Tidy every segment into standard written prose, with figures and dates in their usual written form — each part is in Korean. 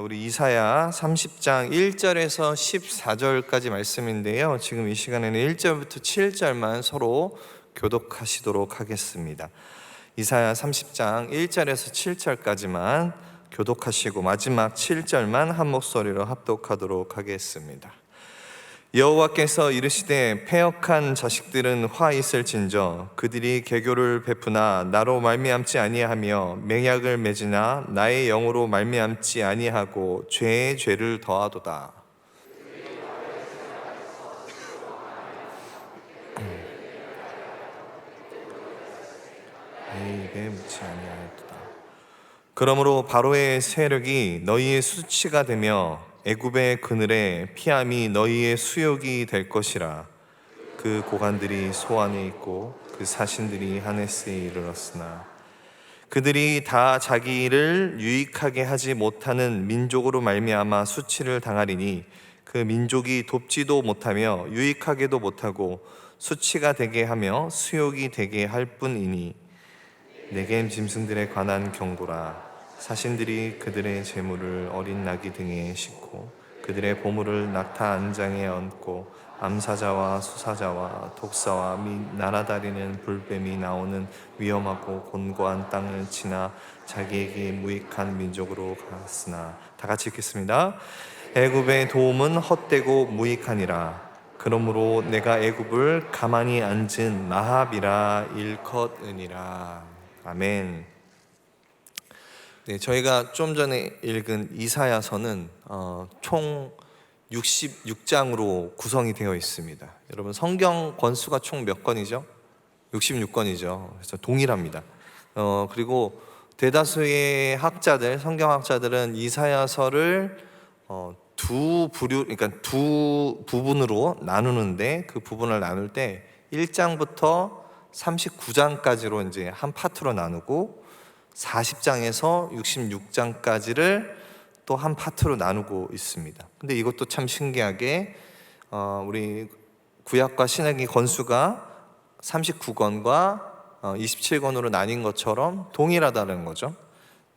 우리 이사야 30장 1절에서 14절까지 말씀인데요. 지금 이 시간에는 1절부터 7절만 서로 교독하시도록 하겠습니다. 이사야 30장 1절에서 7절까지만 교독하시고 마지막 7절만 한 목소리로 합독하도록 하겠습니다. 여호와께서 이르시되 패역한 자식들은 화 있을진저 그들이 개교를 베푸나 나로 말미암지 아니하며 맹약을 맺으나 나의 영으로 말미암지 아니하고 죄에 죄를 더하도다. 내 입에 묻지 아니하였도다. 그러므로 바로의 세력이 너희의 수치가 되며 애굽의 그늘에 피함이 너희의 수욕이 될 것이라. 그 고관들이 소안에 있고 그 사신들이 하네스에 이르렀으나 그들이 다 자기 일을 유익하게 하지 못하는 민족으로 말미암아 수치를 당하리니 그 민족이 돕지도 못하며 유익하게도 못하고 수치가 되게 하며 수욕이 되게 할 뿐이니 네겜 짐승들에 관한 경고라. 사신들이 그들의 재물을 어린 나귀 등에 싣고 그들의 보물을 낙타 안장에 얹고 암사자와 수사자와 독사와 및 날아다니는 불뱀이 나오는 위험하고 곤고한 땅을 지나 자기에게 무익한 민족으로 갔으나. 다 같이 읽겠습니다. 애굽의 도움은 헛되고 무익하니라. 그러므로 내가 애굽을 가만히 앉은 마합이라 일컫으니라. 아멘. 네, 저희가 좀 전에 읽은 이사야서는 총 66장으로 구성이 되어 있습니다. 여러분, 성경 권수가 총 몇 권이죠? 66권이죠. 그래서 동일합니다. 그리고 대다수의 학자들, 성경학자들은 이사야서를 두 부류, 그러니까 두 부분으로 나누는데, 그 부분을 나눌 때 1장부터 39장까지로 이제 한 파트로 나누고 40장에서 66장까지를 또 한 파트로 나누고 있습니다. 근데 이것도 참 신기하게 우리 구약과 신약의 권수가 39권과 27권으로 나뉜 것처럼 동일하다는 거죠.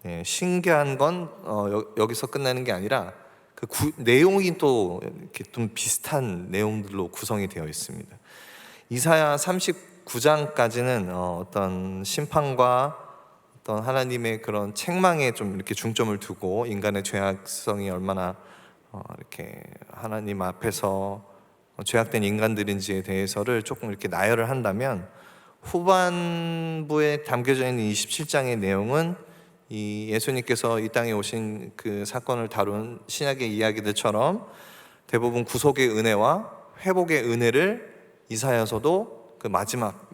네, 신기한 건 여기서 끝나는 게 아니라 그 내용이 또 이렇게 좀 비슷한 내용들로 구성이 되어 있습니다. 이사야 39장까지는 어떤 심판과 어떤 하나님의 그런 책망에 좀 이렇게 중점을 두고 인간의 죄악성이 얼마나 이렇게 하나님 앞에서 죄악된 인간들인지에 대해서를 조금 이렇게 나열을 한다면, 후반부에 담겨져 있는 27장의 내용은 이 예수님께서 이 땅에 오신 그 사건을 다룬 신약의 이야기들처럼 대부분 구속의 은혜와 회복의 은혜를 이사야서도 그 마지막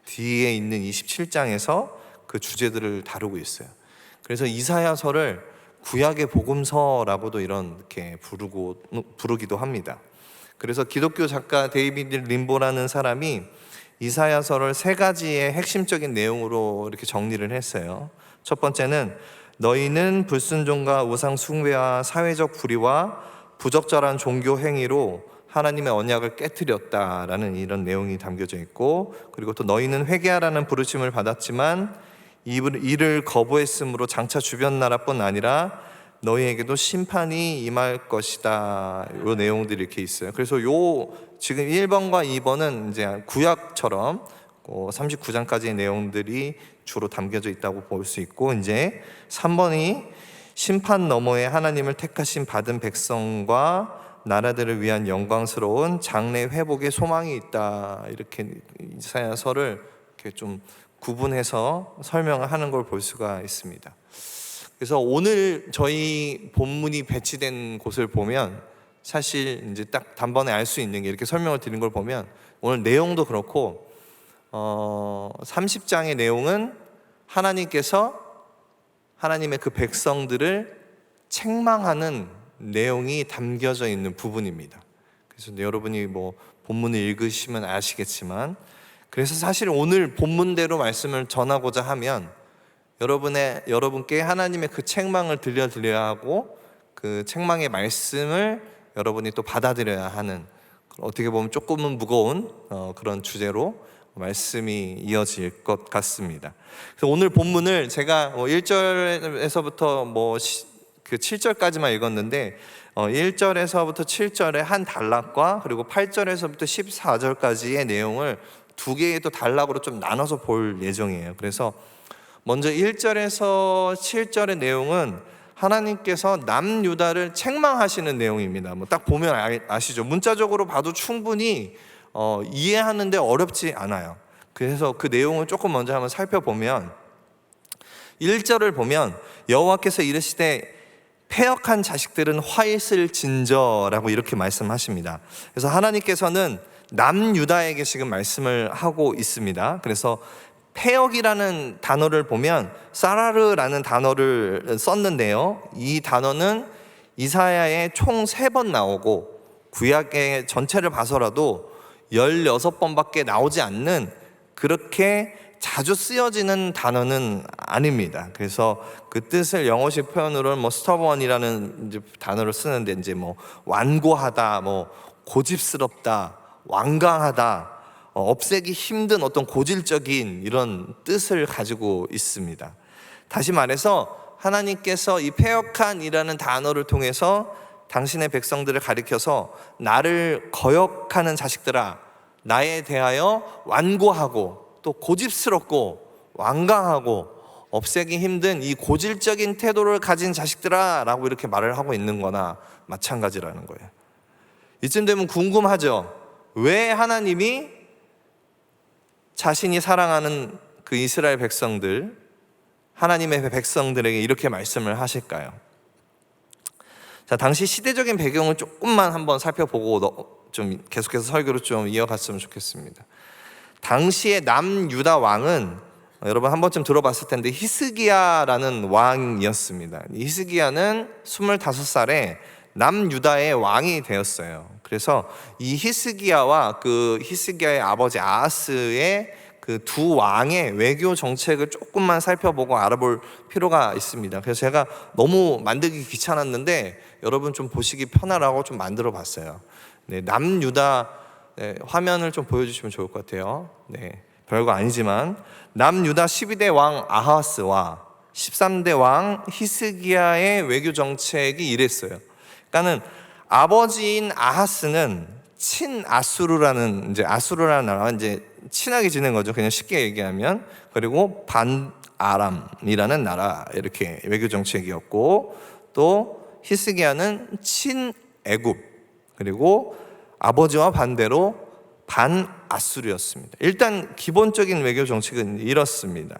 뒤에 있는 27장에서 그 주제들을 다루고 있어요. 그래서 이사야서를 구약의 복음서라고도 이렇게 부르기도 합니다. 그래서 기독교 작가 데이비드 림보라는 사람이 이사야서를 세 가지의 핵심적인 내용으로 이렇게 정리를 했어요. 첫 번째는 너희는 불순종과 우상 숭배와 사회적 불의와 부적절한 종교 행위로 하나님의 언약을 깨트렸다라는 이런 내용이 담겨져 있고, 그리고 또 너희는 회개하라는 부르심을 받았지만 이를 거부했으므로 장차 주변 나라뿐 아니라 너희에게도 심판이 임할 것이다. 이 내용들이 이렇게 있어요. 그래서 지금 1번과 2번은 이제 구약처럼 39장까지의 내용들이 주로 담겨져 있다고 볼 수 있고, 이제 3번이 심판 너머에 하나님을 택하신 받은 백성과 나라들을 위한 영광스러운 장래 회복의 소망이 있다. 이렇게 이사야서를 이렇게 좀 구분해서 설명을 하는 걸 볼 수가 있습니다. 그래서 오늘 저희 본문이 배치된 곳을 보면 사실 이제 딱 단번에 알 수 있는 게, 이렇게 설명을 드린 걸 보면 오늘 내용도 그렇고 30장의 내용은 하나님께서 하나님의 그 백성들을 책망하는 내용이 담겨져 있는 부분입니다. 그래서 여러분이 뭐 본문을 읽으시면 아시겠지만, 그래서 사실 오늘 본문대로 말씀을 전하고자 하면 여러분께 하나님의 그 책망을 들려드려야 하고, 그 책망의 말씀을 여러분이 또 받아들여야 하는, 어떻게 보면 조금은 무거운 그런 주제로 말씀이 이어질 것 같습니다. 그래서 오늘 본문을 제가 1절에서부터 그 7절까지만 읽었는데 1절에서부터 7절의 한 단락과 그리고 8절에서부터 14절까지의 내용을 두 개의 또 단락으로 좀 나눠서 볼 예정이에요. 그래서 먼저 1절에서 7절의 내용은 하나님께서 남유다를 책망하시는 내용입니다. 뭐 딱 보면 아시죠? 문자적으로 봐도 충분히 이해하는데 어렵지 않아요. 그래서 그 내용을 조금 먼저 한번 살펴보면 1절을 보면 여호와께서 이르시되 패역한 자식들은 화 있을 진저라고 이렇게 말씀하십니다. 그래서 하나님께서는 남유다에게 지금 말씀을 하고 있습니다. 그래서 패역이라는 단어를 보면 사라르라는 단어를 썼는데요, 이 단어는 이사야에 총 3번 나오고 구약의 전체를 봐서라도 16번밖에 나오지 않는, 그렇게 자주 쓰여지는 단어는 아닙니다. 그래서 그 뜻을 영어식 표현으로는 뭐 stubborn이라는 이제 단어를 쓰는데, 이제 뭐 완고하다, 뭐 고집스럽다, 완강하다, 없애기 힘든 어떤 고질적인 이런 뜻을 가지고 있습니다. 다시 말해서 하나님께서 이 패역한이라는 단어를 통해서 당신의 백성들을 가리켜서 나를 거역하는 자식들아, 나에 대하여 완고하고 또 고집스럽고 완강하고 없애기 힘든 이 고질적인 태도를 가진 자식들아 라고 이렇게 말을 하고 있는 거나 마찬가지라는 거예요. 이쯤 되면 궁금하죠? 왜 하나님이 자신이 사랑하는 그 이스라엘 백성들, 하나님의 백성들에게 이렇게 말씀을 하실까요? 자, 당시 시대적인 배경을 조금만 한번 살펴보고 좀 계속해서 설교를 좀 이어갔으면 좋겠습니다. 당시의 남유다 왕은 여러분 한 번쯤 들어봤을 텐데 히스기야라는 왕이었습니다. 히스기야는 25살에 남유다의 왕이 되었어요. 그래서 이 히스기야와 그 히스기야의 아버지 아하스의 그 두 왕의 외교 정책을 조금만 살펴보고 알아볼 필요가 있습니다. 그래서 제가 너무 만들기 귀찮았는데 여러분 좀 보시기 편하라고 좀 만들어 봤어요. 네, 남유다 화면을 좀 보여주시면 좋을 것 같아요. 네, 별거 아니지만 남유다 12대 왕 아하스와 13대 왕 히스기야의 외교 정책이 이랬어요. 그러니까는 아버지인 아하스는 친아수르라는, 이제 아수르라는 나라와 이제 친하게 지낸 거죠. 그냥 쉽게 얘기하면. 그리고 반아람이라는 나라, 이렇게 외교 정책이었고, 또 히스기야는 친애굽, 그리고 아버지와 반대로 반아수르였습니다. 일단 기본적인 외교 정책은 이렇습니다.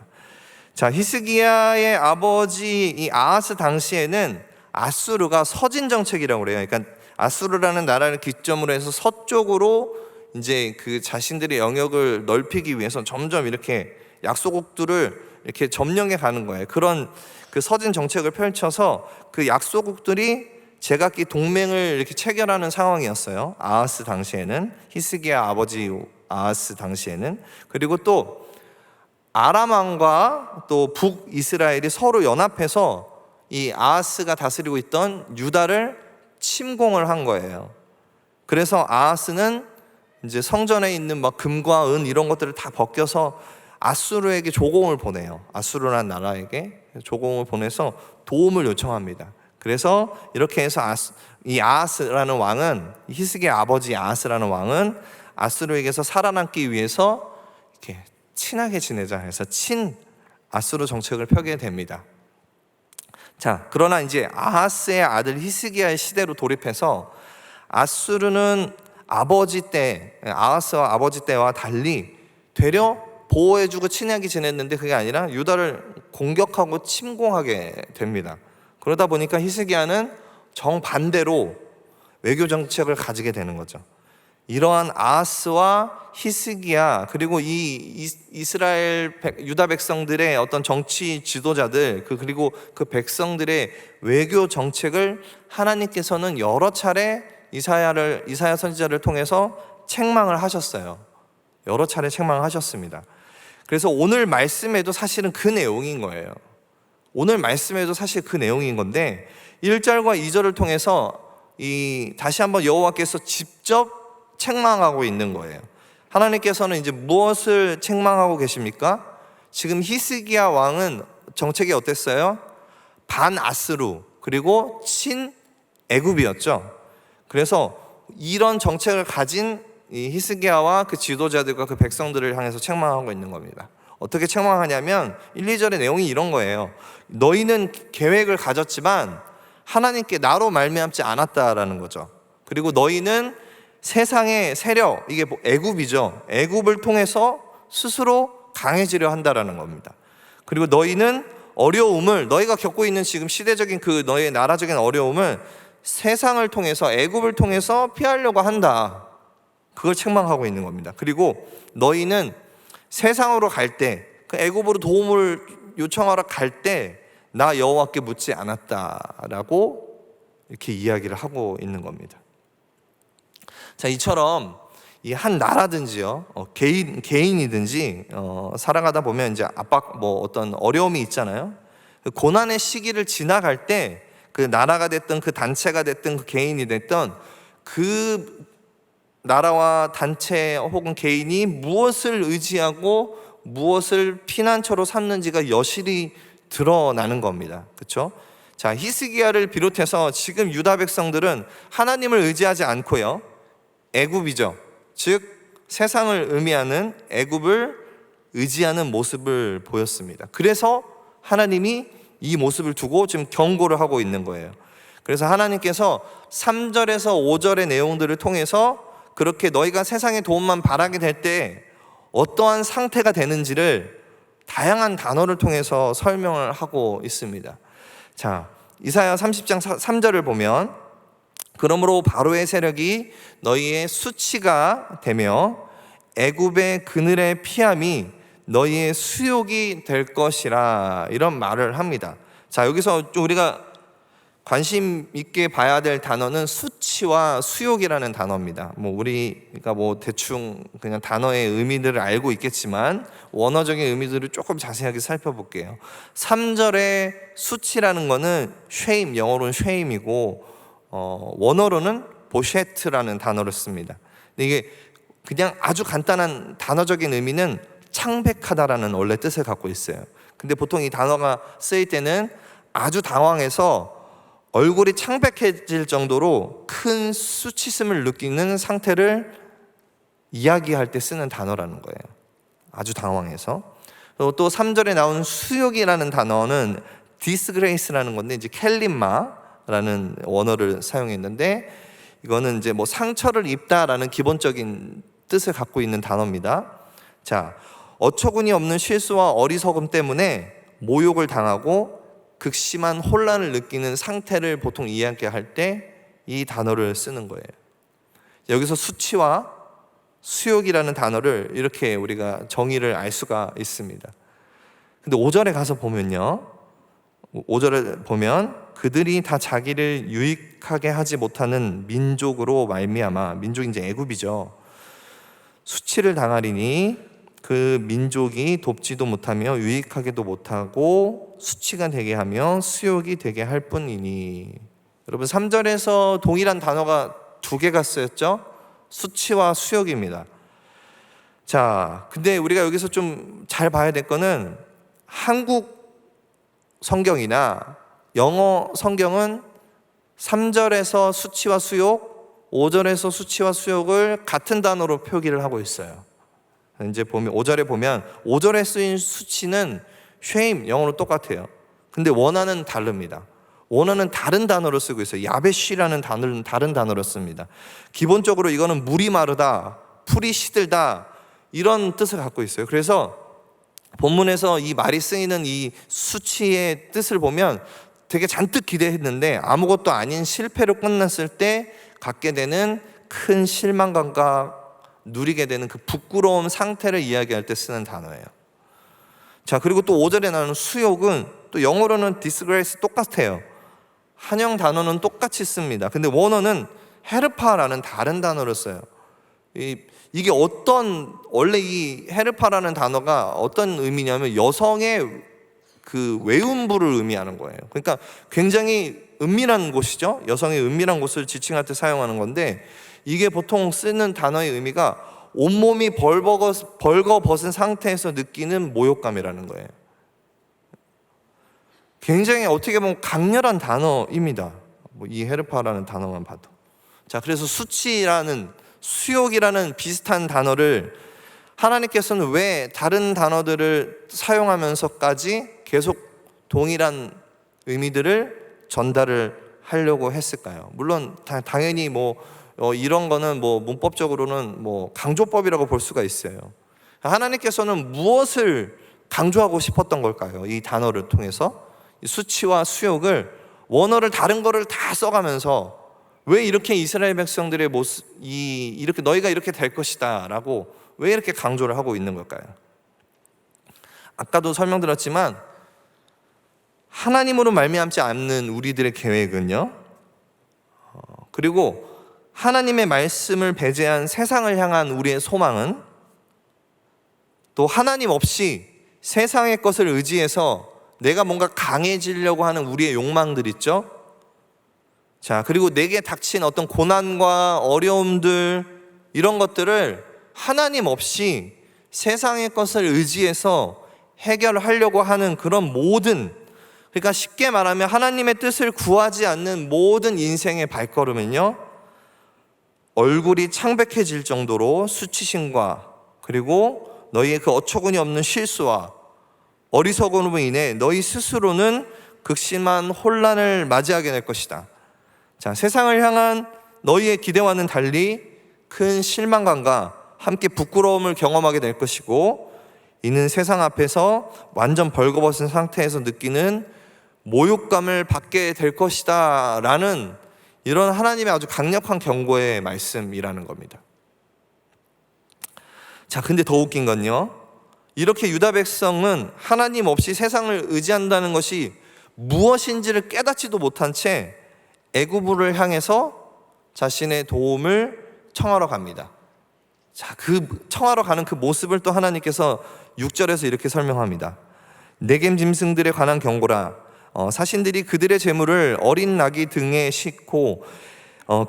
자, 히스기야의 아버지 이 아하스 당시에는 아수르가 서진 정책이라고 그래요. 그러니까 아수르라는 나라를 기점으로 해서 서쪽으로 이제 그 자신들의 영역을 넓히기 위해서 점점 이렇게 약소국들을 이렇게 점령해 가는 거예요. 그런 그 서진 정책을 펼쳐서 그 약소국들이 제각기 동맹을 이렇게 체결하는 상황이었어요. 아하스 당시에는, 히스기야 아버지 아하스 당시에는. 그리고 또 아람 왕과 또 북이스라엘이 서로 연합해서 이 아하스가 다스리고 있던 유다를 침공을 한 거예요. 그래서 아하스는 이제 성전에 있는 막 금과 은 이런 것들을 다 벗겨서 아수르에게 조공을 보내요. 아수르라는 나라에게 조공을 보내서 도움을 요청합니다. 그래서 이렇게 해서 이 아하스라는 왕은, 히스기야 아버지 아하스라는 왕은 아수르에게서 살아남기 위해서 이렇게 친하게 지내자 해서 친 아수르 정책을 펴게 됩니다. 자, 그러나 이제 아하스의 아들 히스기야의 시대로 돌입해서 아수르는 아버지 때, 아하스와 아버지 때와 달리 되려 보호해주고 친하게 지냈는데 그게 아니라 유다를 공격하고 침공하게 됩니다. 그러다 보니까 히스기야는 정반대로 외교 정책을 가지게 되는 거죠. 이러한 아하스와 히스기야, 그리고 이 이스라엘 유다 백성들의 어떤 정치 지도자들, 그리고 그 백성들의 외교 정책을 하나님께서는 여러 차례 이사야 선지자를 통해서 책망을 하셨어요. 여러 차례 책망을 하셨습니다. 그래서 오늘 말씀에도 사실은 그 내용인 거예요. 오늘 말씀에도 사실 그 내용인 건데 1절과 2절을 통해서 다시 한번 여호와께서 직접 책망하고 있는 거예요. 하나님께서는 이제 무엇을 책망하고 계십니까? 지금 히스기야 왕은 정책이 어땠어요? 반아수르, 그리고 친애굽이었죠. 그래서 이런 정책을 가진 이 히스기야와 그 지도자들과 그 백성들을 향해서 책망하고 있는 겁니다. 어떻게 책망하냐면 1, 2절의 내용이 이런 거예요. 너희는 계획을 가졌지만 하나님께 나로 말미암지 않았다라는 거죠. 그리고 너희는 세상의 세력, 이게 애굽이죠. 애굽을 통해서 스스로 강해지려 한다라는 겁니다. 그리고 너희는 어려움을, 너희가 겪고 있는 지금 시대적인 그 너희의 나라적인 어려움을 세상을 통해서, 애굽을 통해서 피하려고 한다. 그걸 책망하고 있는 겁니다. 그리고 너희는 세상으로 갈 때, 그 애굽으로 도움을 요청하러 갈 때 나 여호와께 묻지 않았다라고 이렇게 이야기를 하고 있는 겁니다. 자, 이처럼 이 한 나라든지요, 개인이든지 살아가다 보면 이제 압박, 어떤 어려움이 있잖아요. 그 고난의 시기를 지나갈 때 그 나라가 됐든 그 단체가 됐든 그 개인이 됐든 그 나라와 단체 혹은 개인이 무엇을 의지하고 무엇을 피난처로 삼는지가 여실히 드러나는 겁니다. 그렇죠? 자, 히스기야를 비롯해서 지금 유다 백성들은 하나님을 의지하지 않고요, 애굽이죠. 즉 세상을 의미하는 애굽을 의지하는 모습을 보였습니다. 그래서 하나님이 이 모습을 두고 지금 경고를 하고 있는 거예요. 그래서 하나님께서 3절에서 5절의 내용들을 통해서 그렇게 너희가 세상의 도움만 바라게 될 때 어떠한 상태가 되는지를 다양한 단어를 통해서 설명을 하고 있습니다. 자, 이사야 30장 3절을 보면 그러므로 바로의 세력이 너희의 수치가 되며 애굽의 그늘의 피함이 너희의 수욕이 될 것이라, 이런 말을 합니다. 자, 여기서 좀 우리가 관심 있게 봐야 될 단어는 수치와 수욕이라는 단어입니다. 우리가 대충 그냥 단어의 의미들을 알고 있겠지만 원어적인 의미들을 조금 자세하게 살펴볼게요. 3절의 수치라는 거는 쉐임, 영어로는 쉐임이고 원어로는 보셰트라는 단어를 씁니다. 근데 이게 그냥 아주 간단한 단어적인 의미는 창백하다라는 원래 뜻을 갖고 있어요. 근데 보통 이 단어가 쓰일 때는 아주 당황해서 얼굴이 창백해질 정도로 큰 수치심을 느끼는 상태를 이야기할 때 쓰는 단어라는 거예요. 아주 당황해서. 또 3절에 나온 수욕이라는 단어는 disgrace라는 건데 이제 켈림마라는 원어를 사용했는데 이거는 이제 상처를 입다라는 기본적인 뜻을 갖고 있는 단어입니다. 자, 어처구니 없는 실수와 어리석음 때문에 모욕을 당하고 극심한 혼란을 느끼는 상태를 보통 이야기할 때 이 단어를 쓰는 거예요. 여기서 수치와 수욕이라는 단어를 이렇게 우리가 정의를 알 수가 있습니다. 근데 5절에 가서 보면요, 5절에 보면 그들이 다 자기를 유익하게 하지 못하는 민족으로 말미암아, 민족이 이제 애굽이죠, 수치를 당하리니 그 민족이 돕지도 못하며 유익하게도 못하고 수치가 되게 하며 수욕이 되게 할 뿐이니. 여러분, 3절에서 동일한 단어가 두 개가 쓰였죠. 수치와 수욕입니다. 자, 근데 우리가 여기서 좀 잘 봐야 될 거는 한국 성경이나 영어 성경은 3절에서 수치와 수욕, 5절에서 수치와 수욕을 같은 단어로 표기를 하고 있어요. 이제 보면 5절에 보면 5절에 쓰인 수치는 shame, 영어로 똑같아요. 근데 원어는 다릅니다. 원어는 다른 단어로 쓰고 있어요. 야베쉬라는 단어는 다른 단어로 씁니다. 기본적으로 이거는 물이 마르다, 풀이 시들다, 이런 뜻을 갖고 있어요. 그래서 본문에서 이 말이 쓰이는 이 수치의 뜻을 보면 되게 잔뜩 기대했는데 아무것도 아닌 실패로 끝났을 때 갖게 되는 큰 실망감과 누리게 되는 그 부끄러운 상태를 이야기할 때 쓰는 단어예요. 자, 그리고 또 5절에 나오는 수욕은 또 영어로는 disgrace 똑같아요. 한영 단어는 똑같이 씁니다. 근데 원어는 헤르파라는 다른 단어를 써요. 이게 원래 이 헤르파라는 단어가 어떤 의미냐면 여성의 그 외음부를 의미하는 거예요. 그러니까 굉장히 은밀한 곳이죠. 여성의 은밀한 곳을 지칭할 때 사용하는 건데 이게 보통 쓰는 단어의 의미가 온몸이 벌거벗은 상태에서 느끼는 모욕감이라는 거예요. 굉장히 어떻게 보면 강렬한 단어입니다. 이 헤르파라는 단어만 봐도. 자, 그래서 수치라는, 수욕이라는 비슷한 단어를 하나님께서는 왜 다른 단어들을 사용하면서까지 계속 동일한 의미들을 전달을 하려고 했을까요? 물론 당연히 이런 거는 문법적으로는 강조법이라고 볼 수가 있어요. 하나님께서는 무엇을 강조하고 싶었던 걸까요? 이 단어를 통해서 이 수치와 수욕을, 원어를 다른 거를 다 써가면서 왜 이렇게 이스라엘 백성들의 모습, 이렇게 너희가 이렇게 될 것이다 라고 왜 이렇게 강조를 하고 있는 걸까요? 아까도 설명드렸지만 하나님으로 말미암지 않는 우리들의 계획은요, 그리고 하나님의 말씀을 배제한 세상을 향한 우리의 소망은, 또 하나님 없이 세상의 것을 의지해서 내가 뭔가 강해지려고 하는 우리의 욕망들 있죠. 자, 그리고 내게 닥친 어떤 고난과 어려움들, 이런 것들을 하나님 없이 세상의 것을 의지해서 해결하려고 하는 그런 모든, 그러니까 쉽게 말하면 하나님의 뜻을 구하지 않는 모든 인생의 발걸음은요, 얼굴이 창백해질 정도로 수치심과, 그리고 너희의 그 어처구니 없는 실수와 어리석음으로 인해 너희 스스로는 극심한 혼란을 맞이하게 될 것이다. 자, 세상을 향한 너희의 기대와는 달리 큰 실망감과 함께 부끄러움을 경험하게 될 것이고, 이는 세상 앞에서 완전 벌거벗은 상태에서 느끼는 모욕감을 받게 될 것이다 라는 이런 하나님의 아주 강력한 경고의 말씀이라는 겁니다. 자, 근데 더 웃긴 건요, 이렇게 유다 백성은 하나님 없이 세상을 의지한다는 것이 무엇인지를 깨닫지도 못한 채 애굽을 향해서 자신의 도움을 청하러 갑니다. 자, 그 청하러 가는 그 모습을 또 하나님께서 6절에서 이렇게 설명합니다. 네겜 짐승들에 관한 경고라. 사신들이 그들의 재물을 어린 나귀 등에 싣고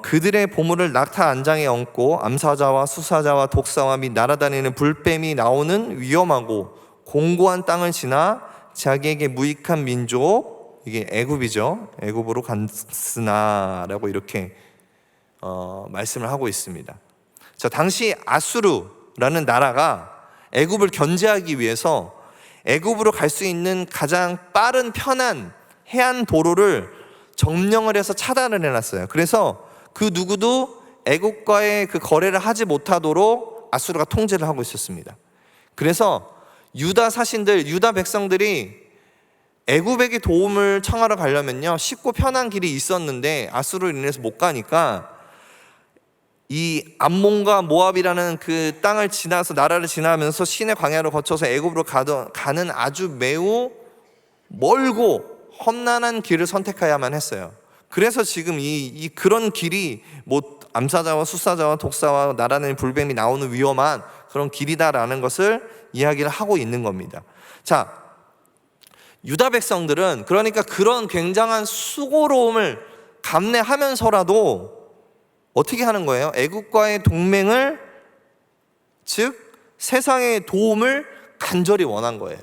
그들의 보물을 낙타 안장에 얹고 암사자와 수사자와 독사와 및 날아다니는 불뱀이 나오는 위험하고 공고한 땅을 지나 자기에게 무익한 민족, 이게 애굽이죠, 애굽으로 갔으나라고 이렇게 말씀을 하고 있습니다. 자, 당시 아수르라는 나라가 애굽을 견제하기 위해서 애굽으로 갈 수 있는 가장 빠른 편한 해안 도로를 점령을 해서 차단을 해놨어요. 그래서 그 누구도 애굽과의 그 거래를 하지 못하도록 아수르가 통제를 하고 있었습니다. 그래서 유다 사신들, 유다 백성들이 애굽에게 도움을 청하러 가려면요, 쉽고 편한 길이 있었는데 아수르로 인해서 못 가니까 이 암몬과 모압이라는 그 땅을 지나서, 나라를 지나면서 시내 광야를 거쳐서 애굽으로 가는 아주 매우 멀고 험난한 길을 선택해야만 했어요. 그래서 지금 그런 길이 암사자와 수사자와 독사와 날아다니는 불뱀이 나오는 위험한 그런 길이다라는 것을 이야기를 하고 있는 겁니다. 자, 유다 백성들은 그러니까 그런 굉장한 수고로움을 감내하면서라도 어떻게 하는 거예요? 애국과의 동맹을, 즉 세상의 도움을 간절히 원한 거예요.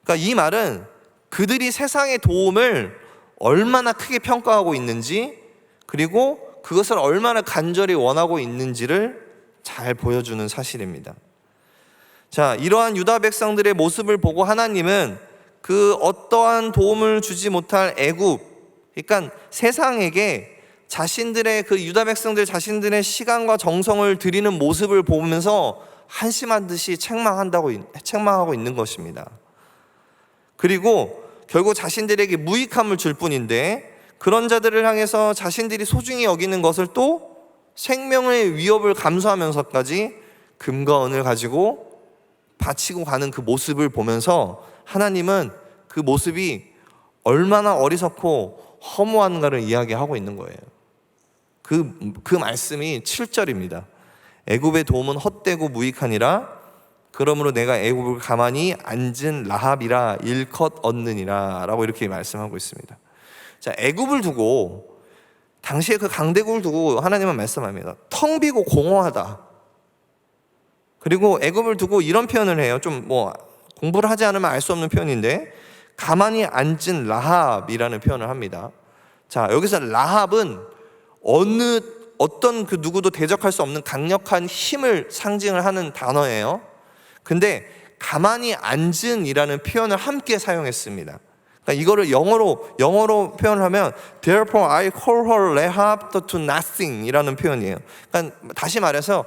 그러니까 이 말은 그들이 세상의 도움을 얼마나 크게 평가하고 있는지, 그리고 그것을 얼마나 간절히 원하고 있는지를 잘 보여주는 사실입니다. 자, 이러한 유다 백성들의 모습을 보고 하나님은 그 어떠한 도움을 주지 못할 애굽, 그러니까 세상에게 자신들의 그 유다 백성들 자신들의 시간과 정성을 들이는 모습을 보면서 한심한 듯이 책망하고 있는 것입니다. 그리고 결국 자신들에게 무익함을 줄 뿐인데, 그런 자들을 향해서 자신들이 소중히 여기는 것을 또 생명의 위협을 감수하면서까지 금과 은을 가지고 바치고 가는 그 모습을 보면서 하나님은 그 모습이 얼마나 어리석고 허무한가를 이야기하고 있는 거예요. 그 말씀이 7절입니다. 애굽의 도움은 헛되고 무익하니라. 그러므로 내가 애굽을 가만히 앉은 라합이라 일컷 얻느니라 라고 이렇게 말씀하고 있습니다. 자, 애굽을 두고, 당시에 그 강대국을 두고 하나님은 말씀합니다. 텅 비고 공허하다. 그리고 애굽을 두고 이런 표현을 해요. 좀 공부를 하지 않으면 알 수 없는 표현인데 가만히 앉은 라합이라는 표현을 합니다. 자, 여기서 라합은 어떤 그 누구도 대적할 수 없는 강력한 힘을 상징을 하는 단어예요. 근데 가만히 앉은이라는 표현을 함께 사용했습니다. 그러니까 이거를 영어로 표현을 하면 Therefore I call her Rahab to nothing 이라는 표현이에요. 그러니까 다시 말해서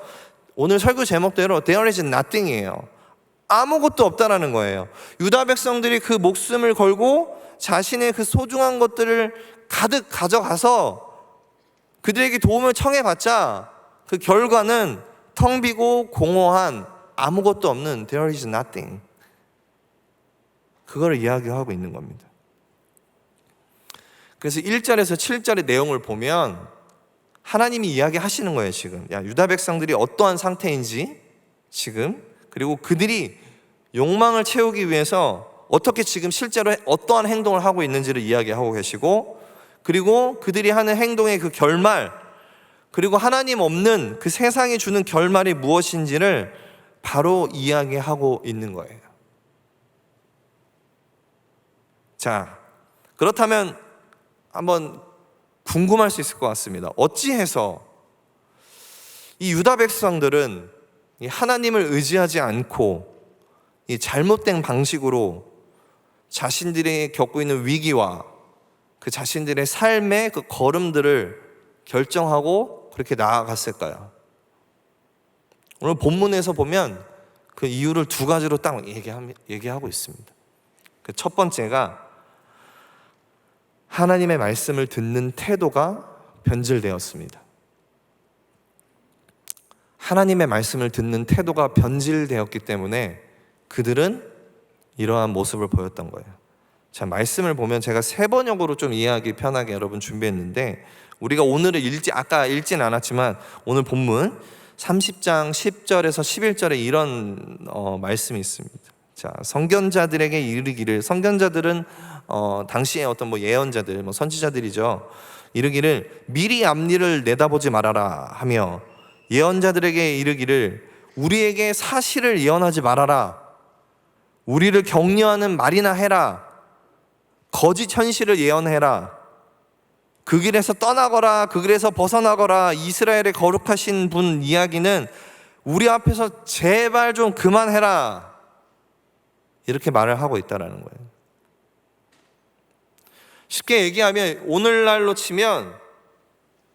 오늘 설교 제목대로 There is nothing이에요. 아무것도 없다라는 거예요. 유다 백성들이 그 목숨을 걸고 자신의 그 소중한 것들을 가득 가져가서 그들에게 도움을 청해봤자 그 결과는 텅 비고 공허한 아무것도 없는 There is nothing. 그걸 이야기하고 있는 겁니다. 그래서 1절에서 7절의 내용을 보면 하나님이 이야기하시는 거예요. 지금 유다 백성들이 어떠한 상태인지 지금, 그리고 그들이 욕망을 채우기 위해서 어떻게 지금 실제로 어떠한 행동을 하고 있는지를 이야기하고 계시고, 그리고 그들이 하는 행동의 그 결말, 그리고 하나님 없는 그 세상이 주는 결말이 무엇인지를 바로 이야기하고 있는 거예요. 자, 그렇다면 한번 궁금할 수 있을 것 같습니다. 어찌해서 이 유다 백성들은 이 하나님을 의지하지 않고 이 잘못된 방식으로 자신들이 겪고 있는 위기와 그 자신들의 삶의 그 걸음들을 결정하고 그렇게 나아갔을까요? 오늘 본문에서 보면 그 이유를 두 가지로 딱 얘기하고 있습니다. 그 첫 번째가 하나님의 말씀을 듣는 태도가 변질되었습니다. 하나님의 말씀을 듣는 태도가 변질되었기 때문에 그들은 이러한 모습을 보였던 거예요. 자, 말씀을 보면 제가 세 번역으로 좀 이해하기 편하게 여러분 준비했는데, 우리가 오늘은 아까 읽진 않았지만 오늘 본문 30장 10절에서 11절에 이런 말씀이 있습니다. 자, 선견자들에게 이르기를, 선견자들은 당시에 어떤 예언자들, 선지자들이죠. 이르기를 미리 앞일을 내다보지 말아라 하며, 예언자들에게 이르기를 우리에게 사실을 예언하지 말아라, 우리를 격려하는 말이나 해라, 거짓 현실을 예언해라, 그 길에서 떠나거라, 그 길에서 벗어나거라, 이스라엘의 거룩하신 분 이야기는 우리 앞에서 제발 좀 그만해라, 이렇게 말을 하고 있다라는 거예요. 쉽게 얘기하면 오늘날로 치면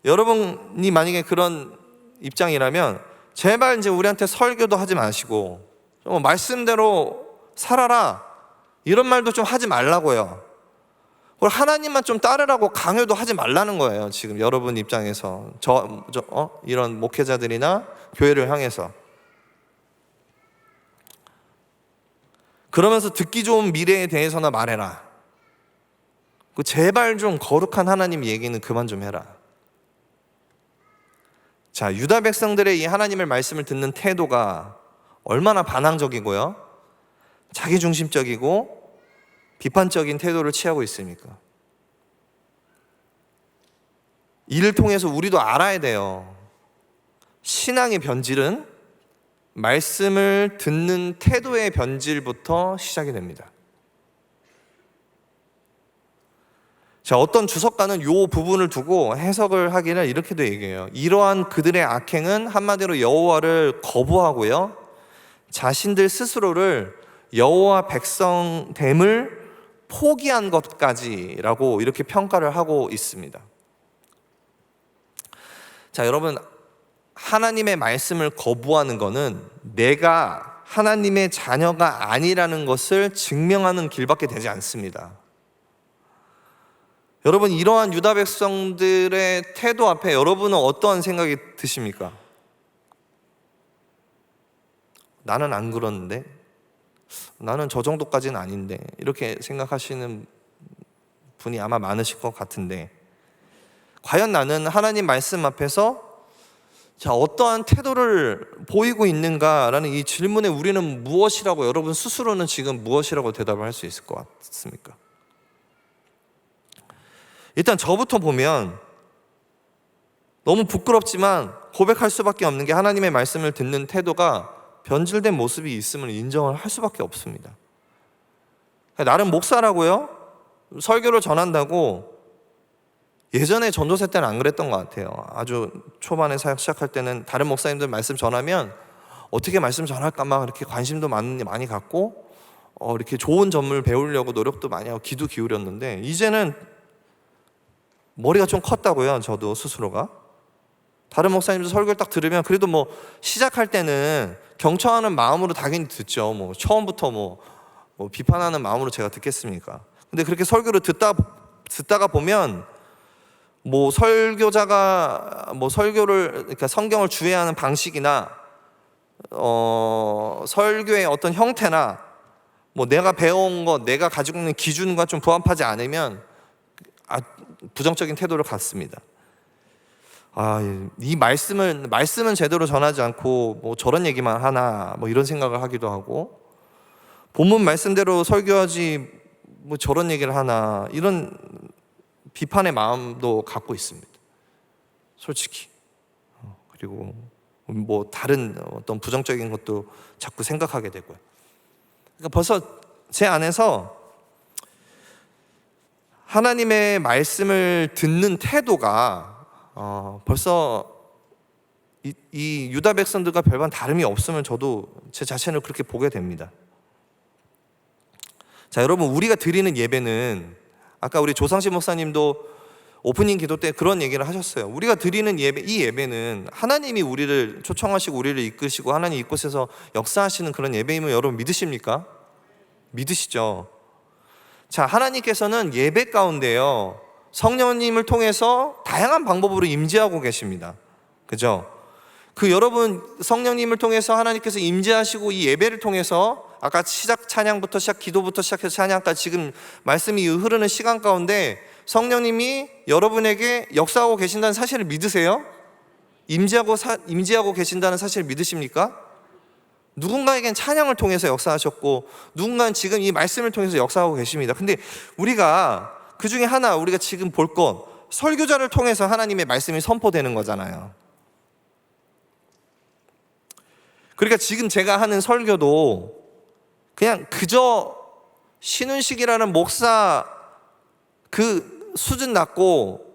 여러분이 만약에 그런 입장이라면 제발 이제 우리한테 설교도 하지 마시고 말씀대로 살아라, 이런 말도 좀 하지 말라고요. 하나님만 좀 따르라고 강요도 하지 말라는 거예요. 지금 여러분 입장에서 이런 목회자들이나 교회를 향해서. 그러면서 듣기 좋은 미래에 대해서나 말해라. 제발 좀 거룩한 하나님 얘기는 그만 좀 해라. 자, 유다 백성들의 이 하나님의 말씀을 듣는 태도가 얼마나 반항적이고요, 자기중심적이고 비판적인 태도를 취하고 있습니까? 이를 통해서 우리도 알아야 돼요. 신앙의 변질은 말씀을 듣는 태도의 변질부터 시작이 됩니다. 자, 어떤 주석가는 이 부분을 두고 해석을 하기를 이렇게도 얘기해요. 이러한 그들의 악행은 한마디로 여호와를 거부하고요, 자신들 스스로를 여호와 백성됨을 포기한 것까지라고 이렇게 평가를 하고 있습니다. 자, 여러분, 하나님의 말씀을 거부하는 것은 내가 하나님의 자녀가 아니라는 것을 증명하는 길밖에 되지 않습니다. 여러분, 이러한 유다 백성들의 태도 앞에 여러분은 어떠한 생각이 드십니까? 나는 안 그러는데, 나는 저 정도까지는 아닌데, 이렇게 생각하시는 분이 아마 많으실 것 같은데, 과연 나는 하나님 말씀 앞에서 어떠한 태도를 보이고 있는가라는 이 질문에 우리는 무엇이라고, 여러분 스스로는 지금 무엇이라고 대답을 할 수 있을 것 같습니까? 일단 저부터 보면 너무 부끄럽지만 고백할 수밖에 없는 게 하나님의 말씀을 듣는 태도가 변질된 모습이 있음을 인정을 할 수밖에 없습니다. 나름 목사라고요? 설교를 전한다고? 예전에 전도사 때는 안 그랬던 것 같아요. 아주 초반에 사역 시작할 때는 다른 목사님들 말씀 전하면 어떻게 말씀 전할까 막 이렇게 관심도 많이 갖고 이렇게 좋은 점을 배우려고 노력도 많이 하고 기도 기울였는데, 이제는 머리가 좀 컸다고요. 저도 스스로가. 다른 목사님들 설교를 딱 들으면 그래도 뭐 시작할 때는 경청하는 마음으로 당연히 듣죠. 뭐 처음부터 뭐 비판하는 마음으로 제가 듣겠습니까? 근데 그렇게 설교를 듣다가 보면 뭐 설교자가 뭐 설교를, 그러니까 성경을 주의하는 방식이나 설교의 어떤 형태나 뭐 내가 배워온 것, 내가 가지고 있는 기준과 좀 부합하지 않으면 부정적인 태도를 갖습니다. 이 말씀은 제대로 전하지 않고 뭐 저런 얘기만 하나 뭐 이런 생각을 하기도 하고, 본문 말씀대로 설교하지 뭐 저런 얘기를 하나 이런 비판의 마음도 갖고 있습니다. 솔직히. 그리고 뭐 다른 어떤 부정적인 것도 자꾸 생각하게 되고요. 그러니까 벌써 제 안에서 하나님의 말씀을 듣는 태도가 벌써 이 유다 백성들과 별반 다름이 없음을 저도 제 자신을 그렇게 보게 됩니다. 자, 여러분, 우리가 드리는 예배는, 아까 우리 조상신 목사님도 오프닝 기도 때 그런 얘기를 하셨어요. 우리가 드리는 예배, 이 예배는 하나님이 우리를 초청하시고 우리를 이끄시고 하나님 이곳에서 역사하시는 그런 예배임을 여러분 믿으십니까? 믿으시죠? 자, 하나님께서는 예배 가운데요, 성령님을 통해서 다양한 방법으로 임재하고 계십니다. 그죠? 여러분 성령님을 통해서 하나님께서 임재하시고 이 예배를 통해서 아까 찬양부터 기도부터 시작해서 찬양까지 지금 말씀이 흐르는 시간 가운데 성령님이 여러분에게 역사하고 계신다는 사실을 믿으세요? 임재하고 계신다는 사실을 믿으십니까? 누군가에겐 찬양을 통해서 역사하셨고 누군가는 지금 이 말씀을 통해서 역사하고 계십니다. 근데 우리가 그 중에 하나, 우리가 지금 볼 것, 설교자를 통해서 하나님의 말씀이 선포되는 거잖아요. 그러니까 지금 제가 하는 설교도 그냥 그저 신은식이라는 목사 그 수준 낮고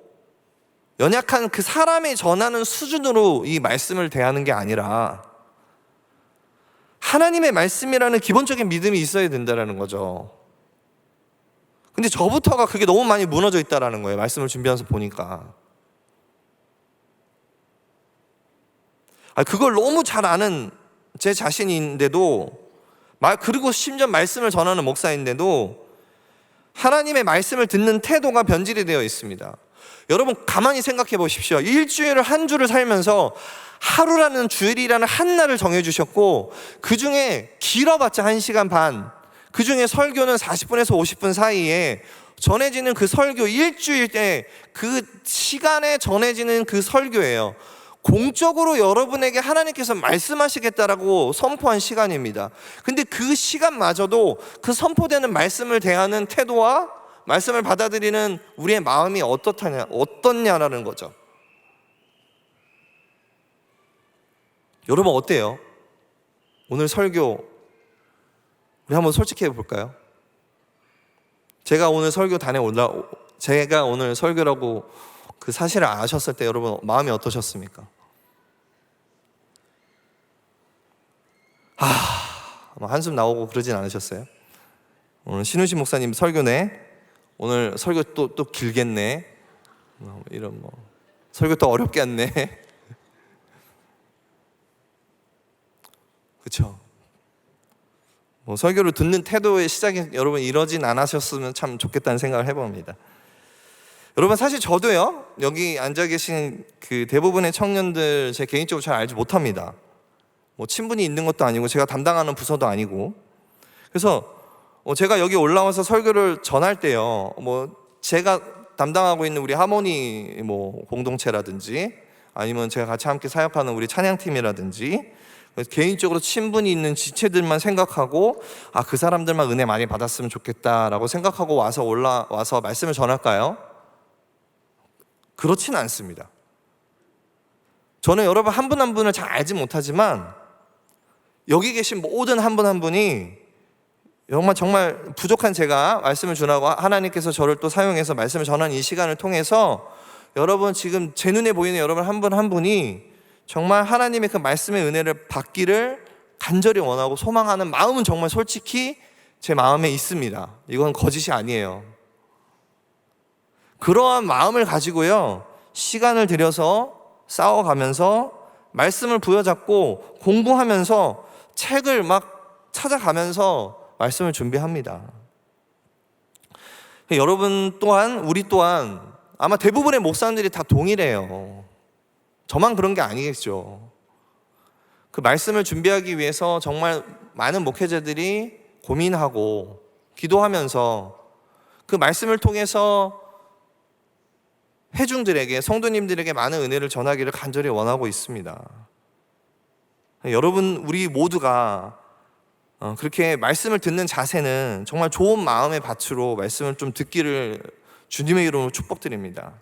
연약한 그 사람이 전하는 수준으로 이 말씀을 대하는 게 아니라 하나님의 말씀이라는 기본적인 믿음이 있어야 된다는 거죠. 근데 저부터가 그게 너무 많이 무너져 있다는 거예요. 말씀을 준비하면서 보니까. 그걸 너무 잘 아는 제 자신인데도, 그리고 심지어 말씀을 전하는 목사인데도 하나님의 말씀을 듣는 태도가 변질이 되어 있습니다. 여러분 가만히 생각해 보십시오. 일주일을 한 주를 살면서 하루라는 주일이라는 한 날을 정해주셨고 그 중에 길어봤자 1시간 반, 그 중에 설교는 40분에서 50분 사이에 전해지는 그 설교, 일주일 때 그 시간에 전해지는 그 설교예요. 공적으로 여러분에게 하나님께서 말씀하시겠다라고 선포한 시간입니다. 근데 그 시간마저도 그 선포되는 말씀을 대하는 태도와 말씀을 받아들이는 우리의 마음이 어떻냐라는 거죠. 여러분 어때요? 오늘 설교 우리 한번 솔직해 볼까요? 제가 오늘 설교라고 그 사실을 아셨을 때 여러분 마음이 어떠셨습니까? 한숨 나오고 그러진 않으셨어요? 오늘 신우신 목사님 설교네, 오늘 설교 또 길겠네, 이런 설교 또 어렵겠네. 그렇죠? 설교를 듣는 태도의 시작이 여러분 이러진 않으셨으면 참 좋겠다는 생각을 해봅니다. 여러분 사실 저도요, 여기 앉아 계신 그 대부분의 청년들 제 개인적으로 잘 알지 못합니다. 친분이 있는 것도 아니고 제가 담당하는 부서도 아니고, 그래서 제가 여기 올라와서 설교를 전할 때요, 제가 담당하고 있는 우리 하모니 공동체라든지 아니면 제가 같이 함께 사역하는 우리 찬양팀이라든지 개인적으로 친분이 있는 지체들만 생각하고 그 사람들만 은혜 많이 받았으면 좋겠다라고 생각하고 올라와서 말씀을 전할까요? 그렇진 않습니다. 저는 여러분 한 분 한 분을 잘 알지 못하지만 여기 계신 모든 한 분 한 분이 정말 부족한 제가 말씀을 전하고 하나님께서 저를 또 사용해서 말씀을 전하는 이 시간을 통해서 여러분 지금 제 눈에 보이는 여러분 한 분 한 분이 정말 하나님의 그 말씀의 은혜를 받기를 간절히 원하고 소망하는 마음은 정말 솔직히 제 마음에 있습니다. 이건 거짓이 아니에요. 그러한 마음을 가지고요, 시간을 들여서 싸워가면서 말씀을 부여잡고 공부하면서 책을 막 찾아가면서 말씀을 준비합니다. 여러분 또한, 우리 또한 아마 대부분의 목사님들이 다 동일해요. 저만 그런 게 아니겠죠. 그 말씀을 준비하기 위해서 정말 많은 목회자들이 고민하고 기도하면서 그 말씀을 통해서 회중들에게, 성도님들에게 많은 은혜를 전하기를 간절히 원하고 있습니다. 여러분, 우리 모두가 그렇게 말씀을 듣는 자세는 정말 좋은 마음의 밭으로 말씀을 좀 듣기를 주님의 이름으로 축복드립니다.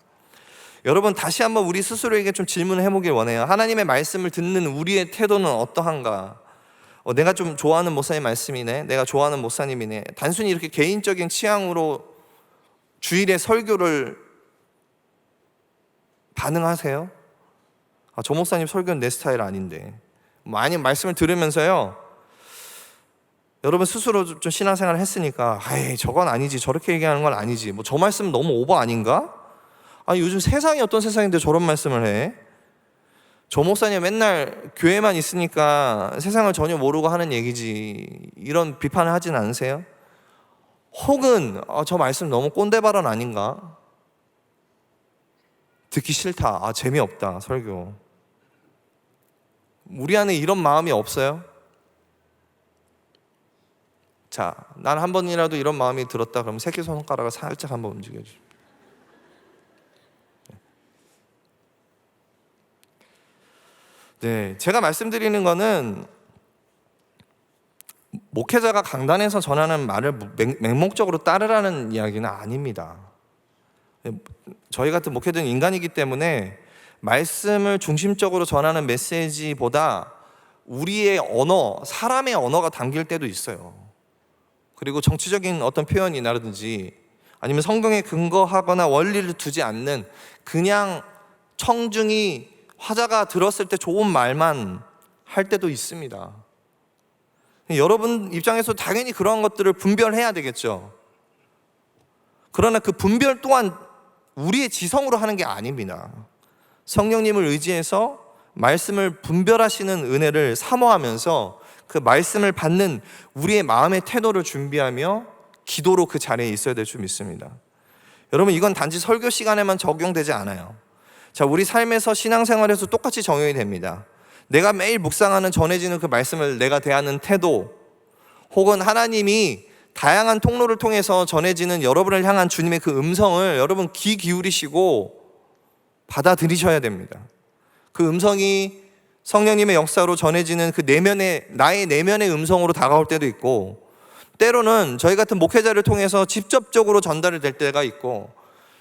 여러분, 다시 한번 우리 스스로에게 좀 질문을 해보길 원해요. 하나님의 말씀을 듣는 우리의 태도는 어떠한가? 내가 좀 좋아하는 목사님 말씀이네, 내가 좋아하는 목사님이네, 단순히 이렇게 개인적인 취향으로 주일에 설교를 반응하세요? 저 목사님 설교는 내 스타일 아닌데. 많이 말씀을 들으면서요, 여러분 스스로 좀 신앙생활을 했으니까 저건 아니지, 저렇게 얘기하는 건 아니지, 저 말씀 너무 오버 아닌가? 요즘 세상이 어떤 세상인데 저런 말씀을 해? 저 목사님 맨날 교회만 있으니까 세상을 전혀 모르고 하는 얘기지, 이런 비판을 하진 않으세요? 혹은 저 말씀 너무 꼰대 발언 아닌가? 듣기 싫다, 재미없다 설교. 우리 안에 이런 마음이 없어요? 자, 난 한 번이라도 이런 마음이 들었다 그러면 새끼손가락을 살짝 한번 움직여주세요. 네, 제가 말씀드리는 거는 목회자가 강단에서 전하는 말을 맹목적으로 따르라는 이야기는 아닙니다. 저희 같은 목회자는 인간이기 때문에 말씀을 중심적으로 전하는 메시지보다 우리의 언어, 사람의 언어가 담길 때도 있어요. 그리고 정치적인 어떤 표현이라든지 아니면 성경에 근거하거나 원리를 두지 않는 그냥 청중이 화자가 들었을 때 좋은 말만 할 때도 있습니다. 여러분 입장에서 당연히 그러한 것들을 분별해야 되겠죠. 그러나 그 분별 또한 우리의 지성으로 하는 게 아닙니다. 성령님을 의지해서 말씀을 분별하시는 은혜를 사모하면서 그 말씀을 받는 우리의 마음의 태도를 준비하며 기도로 그 자리에 있어야 될 줄 믿습니다. 여러분, 이건 단지 설교 시간에만 적용되지 않아요. 자, 우리 삶에서 신앙생활에서 똑같이 적용이 됩니다. 내가 매일 묵상하는 전해지는 그 말씀을 내가 대하는 태도, 혹은 하나님이 다양한 통로를 통해서 전해지는 여러분을 향한 주님의 그 음성을 여러분 귀 기울이시고 받아들이셔야 됩니다. 그 음성이 성령님의 역사로 전해지는 그 나의 내면의 음성으로 다가올 때도 있고, 때로는 저희 같은 목회자를 통해서 직접적으로 전달이 될 때가 있고,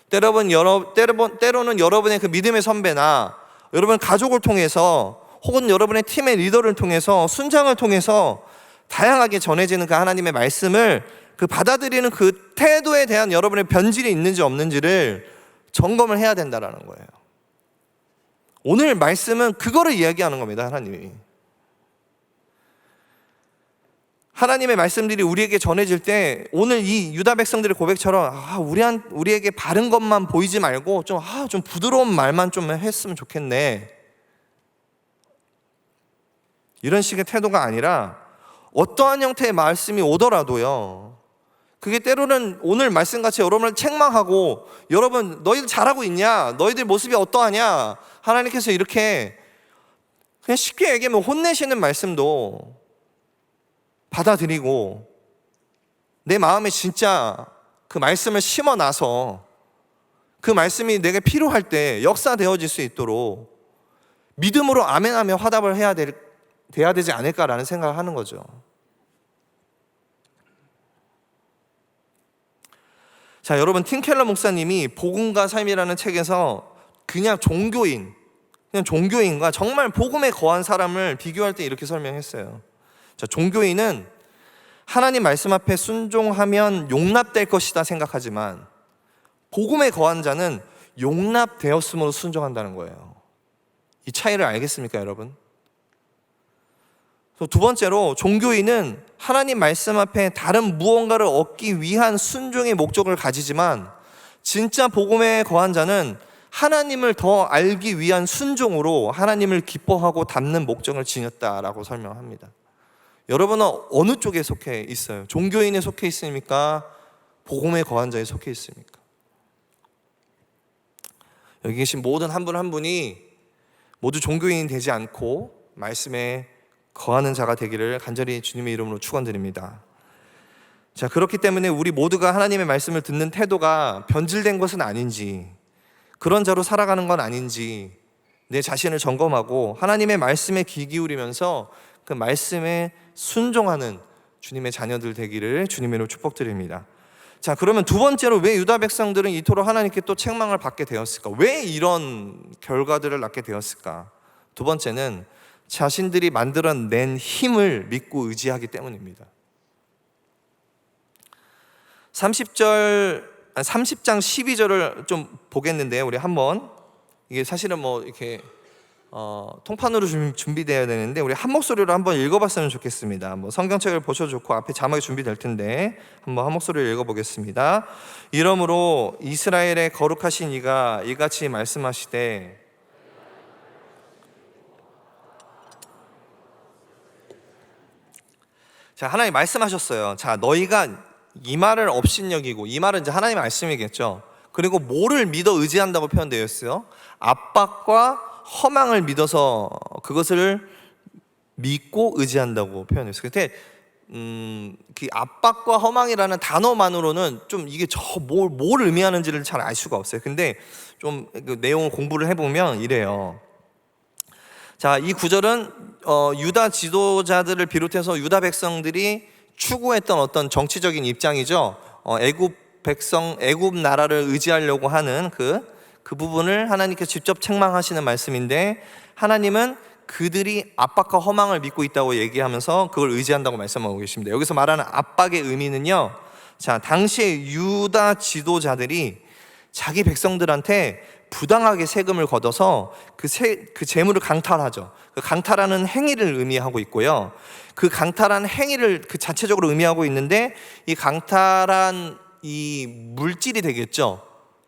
때로는 여러분의 그 믿음의 선배나 여러분 가족을 통해서, 혹은 여러분의 팀의 리더를 통해서, 순장을 통해서 다양하게 전해지는 그 하나님의 말씀을 그 받아들이는 그 태도에 대한 여러분의 변질이 있는지 없는지를 점검을 해야 된다는 거예요. 오늘 말씀은 그거를 이야기하는 겁니다. 하나님이 하나님의 말씀들이 우리에게 전해질 때 오늘 이 유다 백성들의 고백처럼 우리에게 바른 것만 보이지 말고 좀 부드러운 말만 좀 했으면 좋겠네, 이런 식의 태도가 아니라 어떠한 형태의 말씀이 오더라도요, 그게 때로는 오늘 말씀같이 여러분을 책망하고 여러분 너희들 잘하고 있냐, 너희들 모습이 어떠하냐, 하나님께서 이렇게 그냥 쉽게 얘기하면 혼내시는 말씀도 받아들이고 내 마음에 진짜 그 말씀을 심어놔서 그 말씀이 내게 필요할 때 역사되어질 수 있도록 믿음으로 아멘하며 화답을 돼야 되지 않을까라는 생각을 하는 거죠. 자, 여러분, 팀켈러 목사님이 복음과 삶이라는 책에서 그냥 종교인과 정말 복음에 거한 사람을 비교할 때 이렇게 설명했어요. 자, 종교인은 하나님 말씀 앞에 순종하면 용납될 것이다 생각하지만 복음에 거한 자는 용납되었음으로 순종한다는 거예요. 이 차이를 알겠습니까, 여러분? 두 번째로 종교인은 하나님 말씀 앞에 다른 무언가를 얻기 위한 순종의 목적을 가지지만 진짜 복음에 거한 자는 하나님을 더 알기 위한 순종으로 하나님을 기뻐하고 닮는 목적을 지녔다라고 설명합니다. 여러분은 어느 쪽에 속해 있어요? 종교인에 속해 있습니까? 복음에 거한 자에 속해 있습니까? 여기 계신 모든 한 분 한 분이 모두 종교인이 되지 않고 말씀에 거하는 자가 되기를 간절히 주님의 이름으로 축원드립니다. 자, 그렇기 때문에 우리 모두가 하나님의 말씀을 듣는 태도가 변질된 것은 아닌지, 그런 자로 살아가는 건 아닌지 내 자신을 점검하고 하나님의 말씀에 귀 기울이면서 그 말씀에 순종하는 주님의 자녀들 되기를 주님으로 축복드립니다. 자, 그러면 두 번째로 왜 유다 백성들은 이토록 하나님께 또 책망을 받게 되었을까? 왜 이런 결과들을 낳게 되었을까? 두 번째는 자신들이 만들어낸 힘을 믿고 의지하기 때문입니다. 30장 12절을 좀 보겠는데요. 우리 한번, 이게 사실은 뭐 이렇게 통판으로 준비되어야 되는데 우리 한 목소리로 한번 읽어봤으면 좋겠습니다. 뭐 성경책을 보셔도 좋고 앞에 자막이 준비될 텐데 한번 한 목소리로 읽어보겠습니다. 이러므로 이스라엘의 거룩하신 이가 이같이 말씀하시되, 자, 하나님 말씀하셨어요. 자, 너희가 이 말을 업신여기고, 이 말은 이제 하나님 말씀이겠죠. 그리고 뭐를 믿어 의지한다고 표현되어 있어요? 압박과 허망을 믿어서 그것을 믿고 의지한다고 표현했어요. 근데 그 압박과 허망이라는 단어만으로는 좀 이게 뭘 의미하는지를 잘 알 수가 없어요. 근데 좀 그 내용을 공부를 해보면 이래요. 자, 이 구절은 유다 지도자들을 비롯해서 유다 백성들이 추구했던 어떤 정치적인 입장이죠. 애굽 나라를 의지하려고 하는 그 부분을 하나님께서 직접 책망하시는 말씀인데, 하나님은 그들이 압박과 허망을 믿고 있다고 얘기하면서 그걸 의지한다고 말씀하고 계십니다. 여기서 말하는 압박의 의미는요, 자, 당시에 유다 지도자들이 자기 백성들한테 부당하게 세금을 걷어서 그 재물을 강탈하죠. 그 강탈하는 행위를 의미하고 있고요. 그 강탈한 행위를 그 자체적으로 의미하고 있는데, 이 강탈한 이 물질이 되겠죠.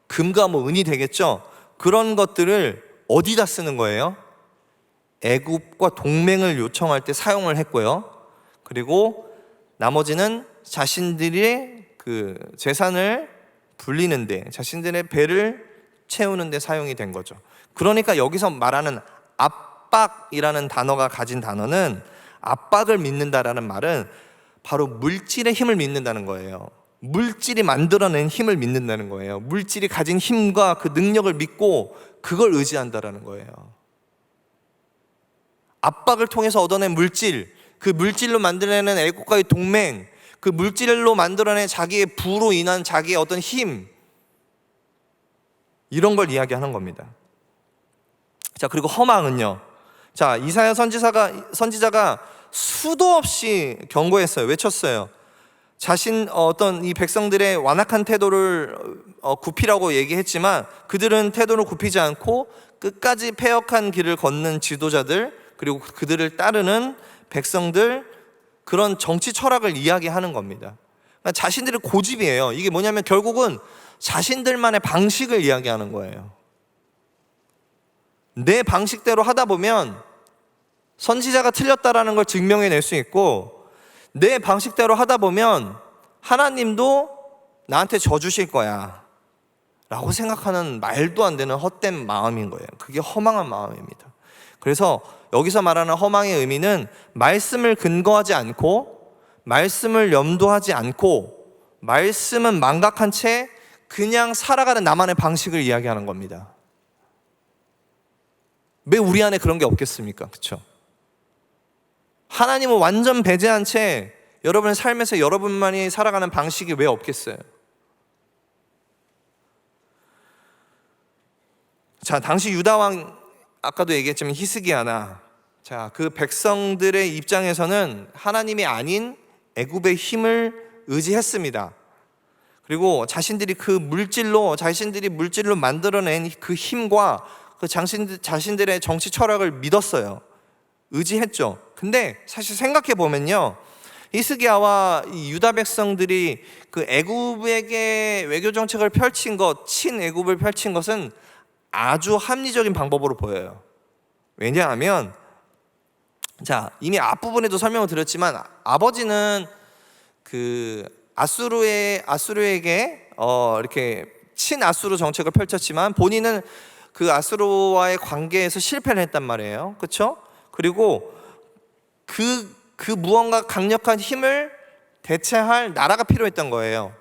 금과 뭐 은이 되겠죠. 그런 것들을 어디다 쓰는 거예요? 애굽과 동맹을 요청할 때 사용을 했고요. 그리고 나머지는 자신들의 그 재산을 불리는데, 자신들의 배를 채우는 데 사용이 된 거죠. 그러니까 여기서 말하는 압박이라는 단어가 가진 단어는, 압박을 믿는다라는 말은 바로 물질의 힘을 믿는다는 거예요. 물질이 만들어낸 힘을 믿는다는 거예요. 물질이 가진 힘과 그 능력을 믿고 그걸 의지한다라는 거예요. 압박을 통해서 얻어낸 물질, 그 물질로 만들어내는 애국과의 동맹, 그 물질로 만들어낸 자기의 부로 인한 자기의 어떤 힘, 이런 걸 이야기하는 겁니다. 자, 그리고 허망은요, 자, 이사야 선지자가 수도 없이 경고했어요. 외쳤어요. 어떤 이 백성들의 완악한 태도를 굽히라고 얘기했지만, 그들은 태도를 굽히지 않고 끝까지 패역한 길을 걷는 지도자들, 그리고 그들을 따르는 백성들, 그런 정치 철학을 이야기하는 겁니다. 그러니까 자신들의 고집이에요. 이게 뭐냐면 결국은 자신들만의 방식을 이야기하는 거예요. 내 방식대로 하다 보면 선지자가 틀렸다라는 걸 증명해낼 수 있고, 내 방식대로 하다 보면 하나님도 나한테 져주실 거야 라고 생각하는 말도 안 되는 헛된 마음인 거예요. 그게 허망한 마음입니다. 그래서 여기서 말하는 허망의 의미는 말씀을 근거하지 않고, 말씀을 염두하지 않고, 말씀은 망각한 채 그냥 살아가는 나만의 방식을 이야기하는 겁니다. 왜 우리 안에 그런 게 없겠습니까? 그렇죠? 하나님을 완전 배제한 채 여러분의 삶에서 여러분만이 살아가는 방식이 왜 없겠어요? 자, 당시 유다왕, 아까도 얘기했지만 히스기야나, 자, 그 백성들의 입장에서는 하나님이 아닌 애굽의 힘을 의지했습니다. 그리고 자신들이 물질로 만들어낸 그 힘과 그 자신들의 정치 철학을 믿었어요. 의지했죠. 근데 사실 생각해 보면요, 히스기야와 유다 백성들이 그 애굽에게 외교 정책을 펼친 것, 친애굽을 펼친 것은 아주 합리적인 방법으로 보여요. 왜냐하면 이미 앞부분에도 설명을 드렸지만 아버지는 그 아수르에게 이렇게 친아수르 정책을 펼쳤지만 본인은 그 아수르와의 관계에서 실패를 했단 말이에요. 그렇죠? 그리고 그 무언가 강력한 힘을 대체할 나라가 필요했던 거예요.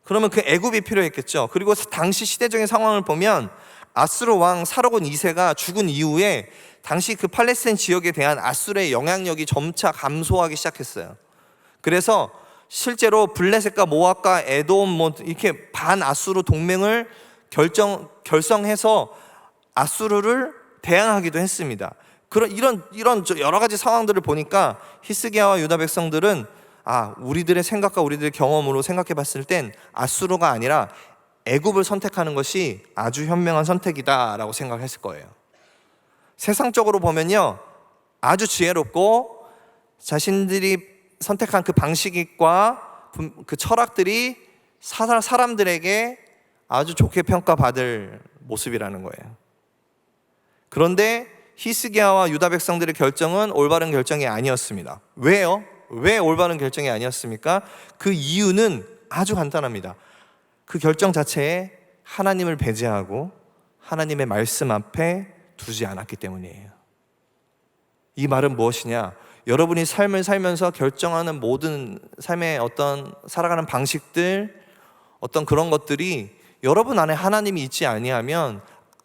그러면 그 애굽이 필요했겠죠. 그리고 당시 시대적인 상황을 보면 아수르 왕 사르곤 2세가 죽은 이후에 당시 그 팔레스타인 지역에 대한 아수르의 영향력이 점차 감소하기 시작했어요. 그래서 실제로 블레셋과 모압과 에돔 이렇게 반아수르 동맹을 결성해서 아수르를 대항하기도 했습니다. 이런 여러 가지 상황들을 보니까 히스기야와 유다 백성들은 우리들의 생각과 우리들의 경험으로 생각해 봤을 땐 아수르가 아니라 애굽을 선택하는 것이 아주 현명한 선택이다라고 생각했을 거예요. 세상적으로 보면요, 아주 지혜롭고 자신들이 선택한 그 방식과 그 철학들이 사람들에게 아주 좋게 평가받을 모습이라는 거예요. 그런데 히스기야와 유다 백성들의 결정은 올바른 결정이 아니었습니다. 왜요? 왜 올바른 결정이 아니었습니까? 그 이유는 아주 간단합니다. 그 결정 자체에 하나님을 배제하고 하나님의 말씀 앞에 두지 않았기 때문이에요. 이 말은 무엇이냐? 여러분이 삶을 살면서 결정하는 모든 삶의 어떤 살아가는 방식들, 어떤 그런 것들이 여러분 안에 하나님이 있지 아니하면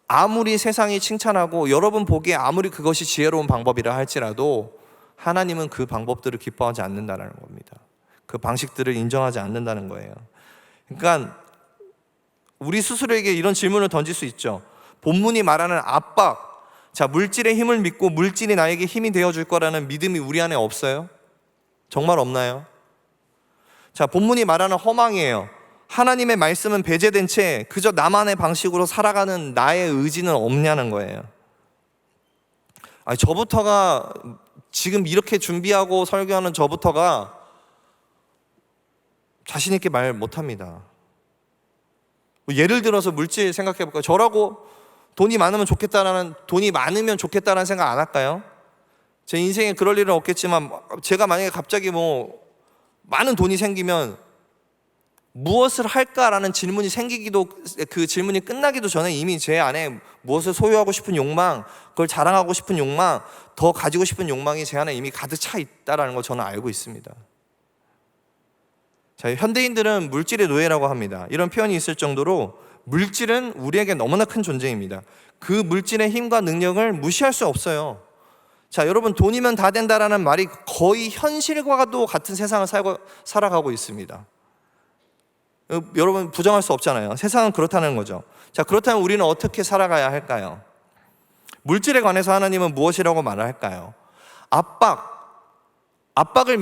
아무리 세상이 칭찬하고 여러분 보기에 아무리 그것이 지혜로운 방법이라 할지라도 하나님은 그 방법들을 기뻐하지 않는다는 겁니다. 그 방식들을 인정하지 않는다는 거예요. 그러니까 우리 스스로에게 이런 질문을 던질 수 있죠. 본문이 말하는 압박, 물질의 힘을 믿고 물질이 나에게 힘이 되어줄 거라는 믿음이 우리 안에 없어요? 정말 없나요? 본문이 말하는 허망이에요. 하나님의 말씀은 배제된 채 그저 나만의 방식으로 살아가는 나의 의지는 없냐는 거예요. 저부터가 지금 이렇게 준비하고 설교하는 저부터가 자신 있게 말 못합니다. 예를 들어서 물질 생각해 볼까요? 저라고 돈이 많으면 좋겠다라는 생각 안 할까요? 제 인생에 그럴 일은 없겠지만 제가 만약에 갑자기 많은 돈이 생기면 무엇을 할까라는 질문이 생기기도, 그 질문이 끝나기도 전에 이미 제 안에 무엇을 소유하고 싶은 욕망, 그걸 자랑하고 싶은 욕망, 더 가지고 싶은 욕망이 제 안에 이미 가득 차 있다는 걸 저는 알고 있습니다. 현대인들은 물질의 노예라고 합니다. 이런 표현이 있을 정도로 물질은 우리에게 너무나 큰 존재입니다. 그 물질의 힘과 능력을 무시할 수 없어요. 여러분, 돈이면 다 된다라는 말이 거의 현실과도 같은 세상을 살아가고 있습니다. 여러분, 부정할 수 없잖아요. 세상은 그렇다는 거죠. 그렇다면 우리는 어떻게 살아가야 할까요? 물질에 관해서 하나님은 무엇이라고 말을 할까요? 압박을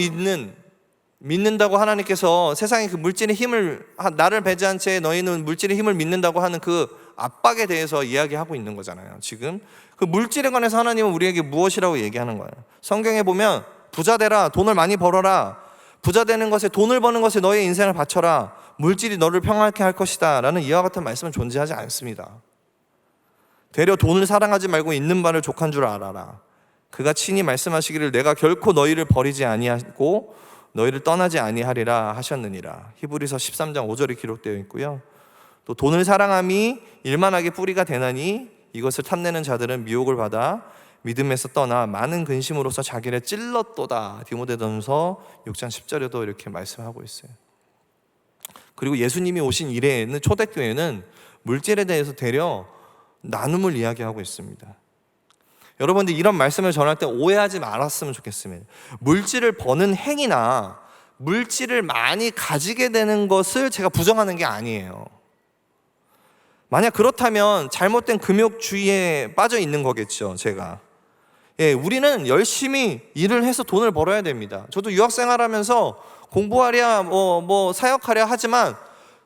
믿는다고 하나님께서 세상의 그 물질의 힘을, 나를 배제한 채 너희는 물질의 힘을 믿는다고 하는 그 압박에 대해서 이야기하고 있는 거잖아요. 지금 그 물질에 관해서 하나님은 우리에게 무엇이라고 얘기하는 거예요? 성경에 보면 부자 되라, 돈을 많이 벌어라, 부자 되는 것에, 돈을 버는 것에 너의 인생을 바쳐라, 물질이 너를 평안케 할 것이다 라는 이와 같은 말씀은 존재하지 않습니다. 되려 돈을 사랑하지 말고 있는 바를 족한 줄 알아라. 그가 친히 말씀하시기를 내가 결코 너희를 버리지 아니하고 너희를 떠나지 아니하리라 하셨느니라. 히브리서 13장 5절에 기록되어 있고요. 또 돈을 사랑함이 일만하게 뿌리가 되나니 이것을 탐내는 자들은 미혹을 받아 믿음에서 떠나 많은 근심으로서 자기를 찔렀도다. 디모데전서 6장 10절에도 이렇게 말씀하고 있어요. 그리고 예수님이 오신 이래에는, 초대교회는 물질에 대해서 되려 나눔을 이야기하고 있습니다. 여러분들, 이런 말씀을 전할 때 오해하지 말았으면 좋겠습니다. 물질을 버는 행위나 물질을 많이 가지게 되는 것을 제가 부정하는 게 아니에요. 만약 그렇다면 잘못된 금욕주의에 빠져 있는 거겠죠, 제가. 우리는 열심히 일을 해서 돈을 벌어야 됩니다. 저도 유학생활하면서 공부하랴 뭐 사역하랴 하지만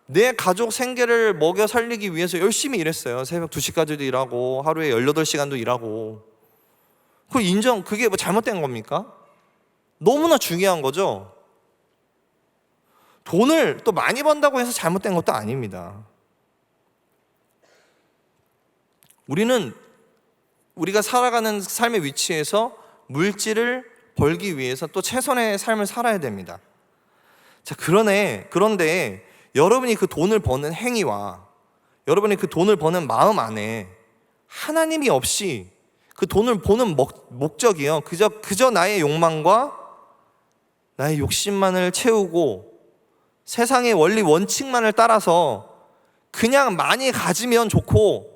내 가족 생계를 먹여 살리기 위해서 열심히 일했어요. 새벽 2시까지도 일하고 하루에 18시간도 일하고. 그게 뭐 잘못된 겁니까? 너무나 중요한 거죠. 돈을 또 많이 번다고 해서 잘못된 것도 아닙니다. 우리가 살아가는 삶의 위치에서 물질을 벌기 위해서 또 최선의 삶을 살아야 됩니다. 자, 그런데 여러분이 그 돈을 버는 행위와 여러분이 그 돈을 버는 마음 안에 하나님이 없이 그 돈을 버는 목적이요, 그저 나의 욕망과 나의 욕심만을 채우고 세상의 원리 원칙만을 따라서 그냥 많이 가지면 좋고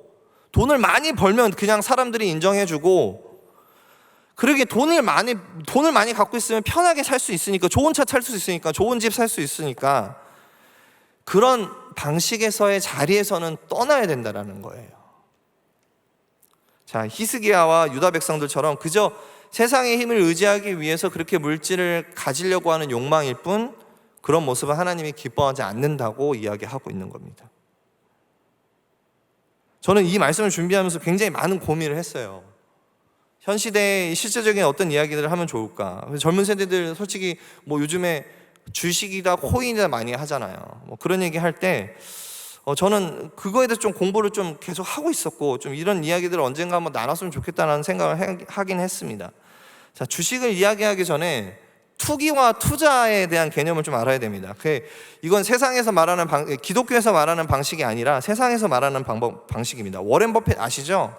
돈을 많이 벌면 그냥 사람들이 인정해주고, 그러게 돈을 많이 갖고 있으면 편하게 살 수 있으니까, 좋은 차 탈 수 있으니까, 좋은 집 살 수 있으니까, 그런 방식에서의 자리에서는 떠나야 된다는 거예요. 자, 히스기야와 유다 백성들처럼 그저 세상의 힘을 의지하기 위해서 그렇게 물질을 가지려고 하는 욕망일 뿐, 그런 모습은 하나님이 기뻐하지 않는다고 이야기하고 있는 겁니다. 저는 이 말씀을 준비하면서 굉장히 많은 고민을 했어요. 현 시대의 실제적인 어떤 이야기들을 하면 좋을까? 젊은 세대들 솔직히 뭐 요즘에 주식이다 코인이다 많이 하잖아요. 뭐 그런 얘기 할 때 저는 그거에 대해서 좀 공부를 좀 계속 하고 있었고, 좀 이런 이야기들을 언젠가 한번 나눴으면 좋겠다는 생각을 하긴 했습니다. 자, 주식을 이야기하기 전에 투기와 투자에 대한 개념을 좀 알아야 됩니다. 이건 세상에서 말하는 기독교에서 말하는 방식이 아니라 세상에서 말하는 방식입니다. 워렌 버핏 아시죠?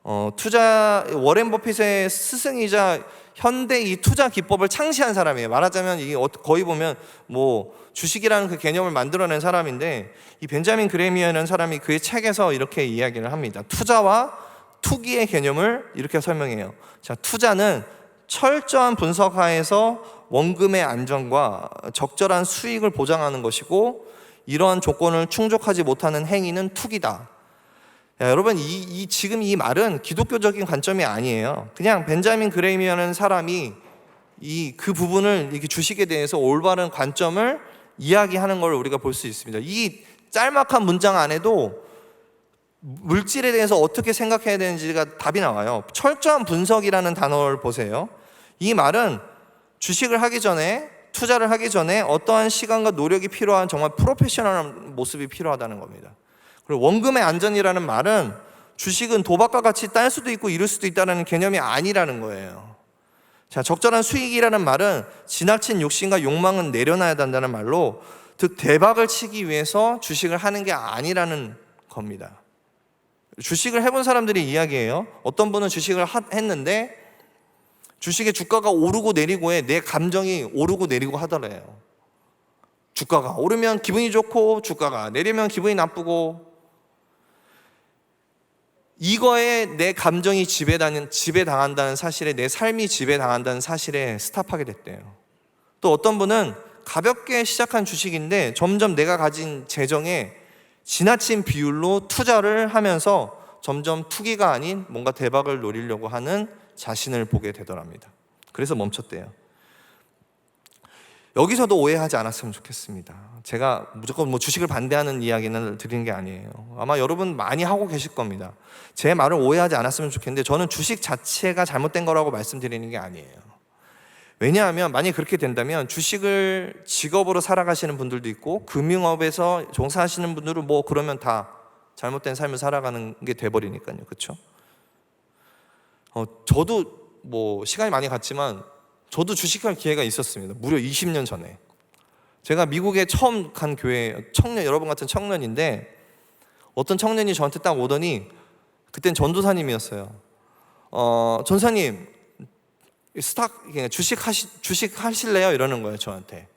워렌 버핏의 스승이자 현대 이 투자 기법을 창시한 사람이에요. 말하자면 이게 거의 보면 뭐 주식이라는 그 개념을 만들어낸 사람인데, 이 벤자민 그레미어라는 사람이 그의 책에서 이렇게 이야기를 합니다. 투자와 투기의 개념을 이렇게 설명해요. 자, 투자는 철저한 분석하에서 원금의 안정과 적절한 수익을 보장하는 것이고, 이러한 조건을 충족하지 못하는 행위는 투기다. 야, 여러분, 지금 이 말은 기독교적인 관점이 아니에요. 그냥 벤자민 그레이미어라는 사람이 그 부분을, 이렇게 주식에 대해서 올바른 관점을 이야기하는 걸 우리가 볼 수 있습니다. 이 짤막한 문장 안에도 물질에 대해서 어떻게 생각해야 되는지가 답이 나와요. 철저한 분석이라는 단어를 보세요. 이 말은 주식을 하기 전에, 투자를 하기 전에 어떠한 시간과 노력이 필요한 정말 프로페셔널한 모습이 필요하다는 겁니다. 그리고 원금의 안전이라는 말은 주식은 도박과 같이 딸 수도 있고 잃을 수도 있다는 개념이 아니라는 거예요. 자, 적절한 수익이라는 말은 지나친 욕심과 욕망은 내려놔야 한다는 말로, 즉 대박을 치기 위해서 주식을 하는 게 아니라는 겁니다. 주식을 해본 사람들이 이야기해요. 어떤 분은 주식을 했는데 주식의 주가가 오르고 내리고에 내 감정이 오르고 내리고 하더래요. 주가가 오르면 기분이 좋고 주가가 내리면 기분이 나쁘고, 이거에 내 감정이 지배당한다는 사실에, 내 삶이 지배당한다는 사실에 스탑하게 됐대요. 또 어떤 분은 가볍게 시작한 주식인데 점점 내가 가진 재정에 지나친 비율로 투자를 하면서 점점 투기가 아닌 뭔가 대박을 노리려고 하는 자신을 보게 되더랍니다. 그래서 멈췄대요. 여기서도 오해하지 않았으면 좋겠습니다. 제가 무조건 뭐 주식을 반대하는 이야기는 드리는 게 아니에요. 아마 여러분 많이 하고 계실 겁니다. 제 말을 오해하지 않았으면 좋겠는데, 저는 주식 자체가 잘못된 거라고 말씀드리는 게 아니에요. 왜냐하면 만약에 그렇게 된다면 주식을 직업으로 살아가시는 분들도 있고, 금융업에서 종사하시는 분들은 뭐 그러면 다 잘못된 삶을 살아가는 게 돼버리니까요. 그렇죠? 저도 뭐 시간이 많이 갔지만 저도 주식할 기회가 있었습니다. 무려 20년 전에. 제가 미국에 처음 간 교회 여러분 같은 청년인데, 어떤 청년이 저한테 딱 오더니, 그땐 전도사님이었어요. 전사님, 주식 하실래요? 이러는 거예요, 저한테.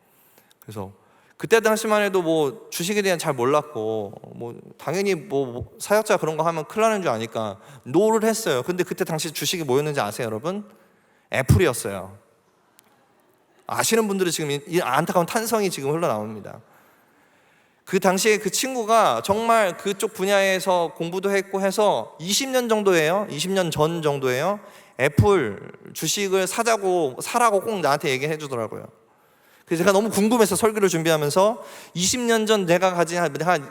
그래서 그때 당시만 해도 뭐 주식에 대한 잘 몰랐고, 뭐 당연히 뭐 사역자 그런 거 하면 큰일 나는 줄 아니까 노를 했어요. 근데 그때 당시 주식이 뭐였는지 아세요, 여러분? 애플이었어요. 아시는 분들은 지금 이 안타까운 탄성이 지금 흘러나옵니다. 그 당시에 그 친구가 정말 그쪽 분야에서 공부도 했고 해서 20년 정도예요. 20년 전 정도예요. 애플 주식을 사라고 꼭 나한테 얘기해 주더라고요. 그래서 제가 너무 궁금해서 설교를 준비하면서 20년 전 내가 가진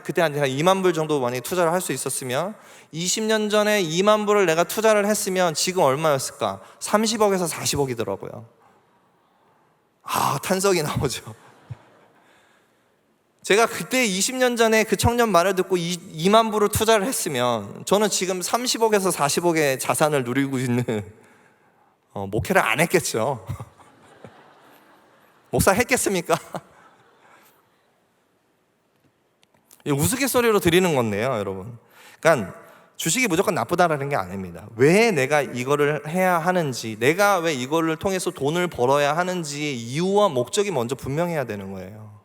그때 한 2만 불 정도 만약에 투자를 할 수 있었으면 20년 전에 2만 불을 내가 투자를 했으면 지금 얼마였을까? 30억에서 40억이더라고요. 탄성이 나오죠. 제가 그때 20년 전에 그 청년 말을 듣고 2만 불을 투자를 했으면 저는 지금 30억에서 40억의 자산을 누리고 있는 목회를 안 했겠죠. 목사 했겠습니까? 우스갯소리로 드리는 건데요, 여러분. 그러니까 주식이 무조건 나쁘다라는 게 아닙니다. 왜 내가 이거를 해야 하는지, 내가 왜 이거를 통해서 돈을 벌어야 하는지의 이유와 목적이 먼저 분명해야 되는 거예요.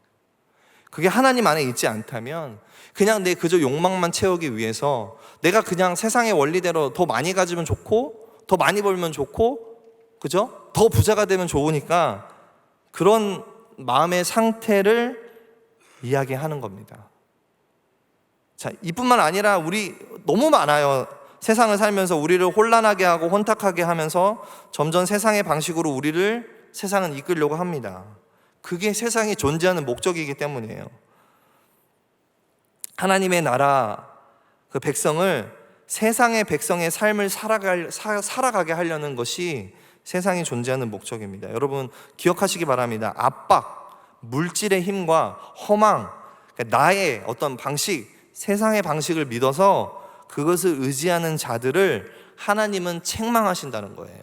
그게 하나님 안에 있지 않다면 그냥 내 그저 욕망만 채우기 위해서 내가 그냥 세상의 원리대로 더 많이 가지면 좋고 더 많이 벌면 좋고, 그죠? 더 부자가 되면 좋으니까 그런 마음의 상태를 이야기하는 겁니다. 자, 이뿐만 아니라 우리 너무 많아요. 세상을 살면서 우리를 혼란하게 하고 혼탁하게 하면서 점점 세상의 방식으로 우리를 세상은 이끌려고 합니다. 그게 세상이 존재하는 목적이기 때문이에요. 하나님의 나라, 그 백성을 세상의 백성의 삶을 살아가게 하려는 것이 세상이 존재하는 목적입니다. 여러분 기억하시기 바랍니다. 압박, 물질의 힘과 허망, 그러니까 나의 어떤 방식, 세상의 방식을 믿어서 그것을 의지하는 자들을 하나님은 책망하신다는 거예요.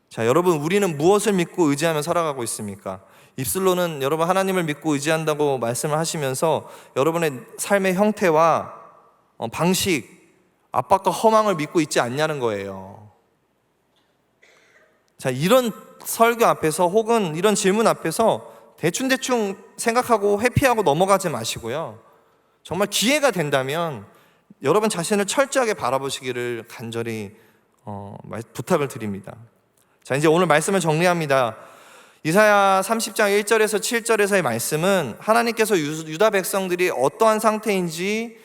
자, 여러분 우리는 무엇을 믿고 의지하며 살아가고 있습니까? 입술로는 여러분 하나님을 믿고 의지한다고 말씀을 하시면서 여러분의 삶의 형태와 방식, 압박과 허망을 믿고 있지 않냐는 거예요. 자, 이런 설교 앞에서 혹은 이런 질문 앞에서 대충 생각하고 회피하고 넘어가지 마시고요. 정말 기회가 된다면 여러분 자신을 철저하게 바라보시기를 간절히 부탁을 드립니다. 자, 이제 오늘 말씀을 정리합니다. 이사야 30장 1절에서 7절에서의 말씀은 하나님께서 유다 백성들이 어떠한 상태인지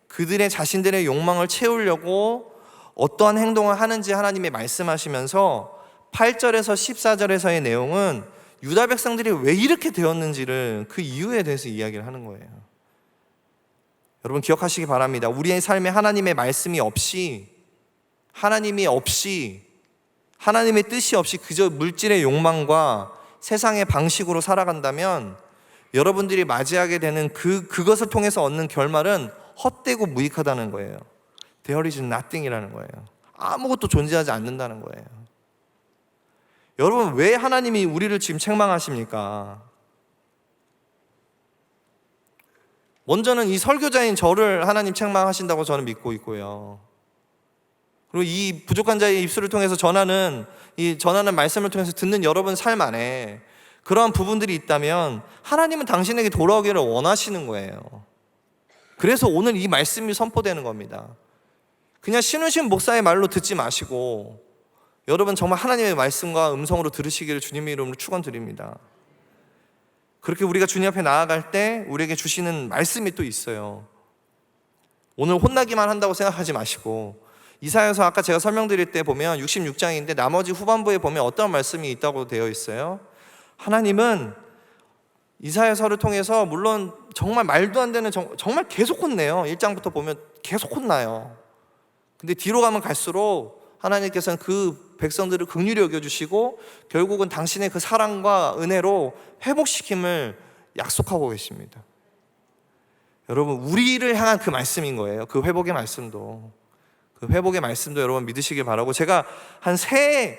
그들의 자신들의 욕망을 채우려고 어떠한 행동을 하는지 하나님이 말씀하시면서 8절에서 14절에서의 내용은 유다 백성들이 왜 이렇게 되었는지를 그 이유에 대해서 이야기를 하는 거예요. 여러분 기억하시기 바랍니다. 우리의 삶에 하나님의 말씀이 없이, 하나님의 뜻이 없이 그저 물질의 욕망과 세상의 방식으로 살아간다면 여러분들이 맞이하게 되는 그것을 통해서 얻는 결말은 헛되고 무익하다는 거예요. There is nothing이라는 거예요. 아무것도 존재하지 않는다는 거예요. 여러분 왜 하나님이 우리를 지금 책망하십니까? 먼저는 이 설교자인 저를 하나님 책망하신다고 저는 믿고 있고요. 그리고 이 부족한 자의 입술을 통해서 전하는 말씀을 통해서 듣는 여러분 삶 안에 그러한 부분들이 있다면 하나님은 당신에게 돌아오기를 원하시는 거예요. 그래서 오늘 이 말씀이 선포되는 겁니다. 그냥 신우신 목사의 말로 듣지 마시고 여러분 정말 하나님의 말씀과 음성으로 들으시기를 주님의 이름으로 축원드립니다. 그렇게 우리가 주님 앞에 나아갈 때 우리에게 주시는 말씀이 또 있어요. 오늘 혼나기만 한다고 생각하지 마시고 이사야서 아까 제가 설명드릴 때 보면 66장인데 나머지 후반부에 보면 어떤 말씀이 있다고 되어 있어요. 하나님은 이사야서를 통해서 물론 정말 말도 안 되는 정말 계속 혼내요. 1장부터 보면 계속 혼나요. 근데 뒤로 가면 갈수록 하나님께서는 그 백성들을 긍휼히 여겨주시고 결국은 당신의 그 사랑과 은혜로 회복시킴을 약속하고 계십니다. 여러분 우리를 향한 그 말씀인 거예요. 그 회복의 말씀도 여러분 믿으시길 바라고 제가 한 세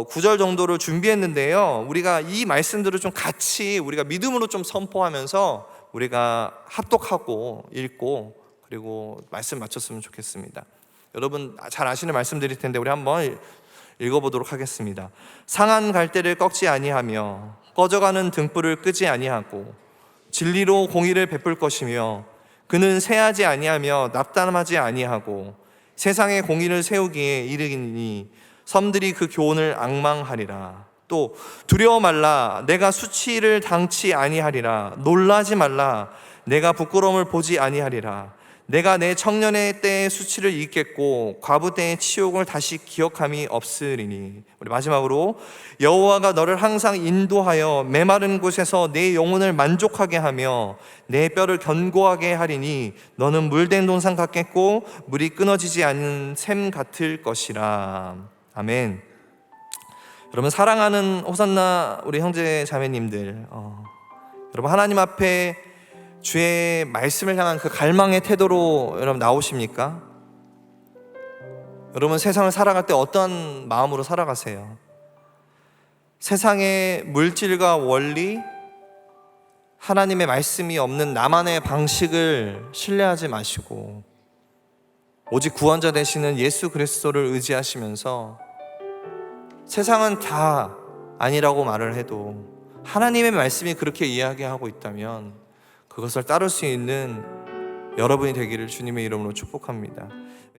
구절 정도를 준비했는데요. 우리가 이 말씀들을 좀 같이 우리가 믿음으로 좀 선포하면서 우리가 합독하고 읽고 그리고 말씀 맞췄으면 좋겠습니다. 여러분 잘 아시는 말씀드릴 텐데 우리 한번 읽어보도록 하겠습니다. 상한 갈대를 꺾지 아니하며 꺼져가는 등불을 끄지 아니하고 진리로 공의를 베풀 것이며 그는 쇠하지 아니하며 납담하지 아니하고 세상에 공의를 세우기에 이르기니 섬들이 그 교훈을 앙망하리라. 또 두려워 말라 내가 수치를 당치 아니하리라. 놀라지 말라 내가 부끄러움을 보지 아니하리라. 내가 내 청년의 때의 수치를 잊겠고 과부 때의 치욕을 다시 기억함이 없으리니. 우리 마지막으로 여호와가 너를 항상 인도하여 메마른 곳에서 내 영혼을 만족하게 하며 내 뼈를 견고하게 하리니 너는 물된 동산 같겠고 물이 끊어지지 않는 샘 같을 것이라. 아멘. 여러분, 사랑하는 호산나 우리 형제 자매님들, 여러분, 하나님 앞에 주의 말씀을 향한 그 갈망의 태도로 여러분 나오십니까? 여러분, 세상을 살아갈 때 어떤 마음으로 살아가세요? 세상의 물질과 원리, 하나님의 말씀이 없는 나만의 방식을 신뢰하지 마시고 오직 구원자 되시는 예수 그리스도를 의지하시면서 세상은 다 아니라고 말을 해도 하나님의 말씀이 그렇게 이야기하고 있다면 그것을 따를 수 있는 여러분이 되기를 주님의 이름으로 축복합니다.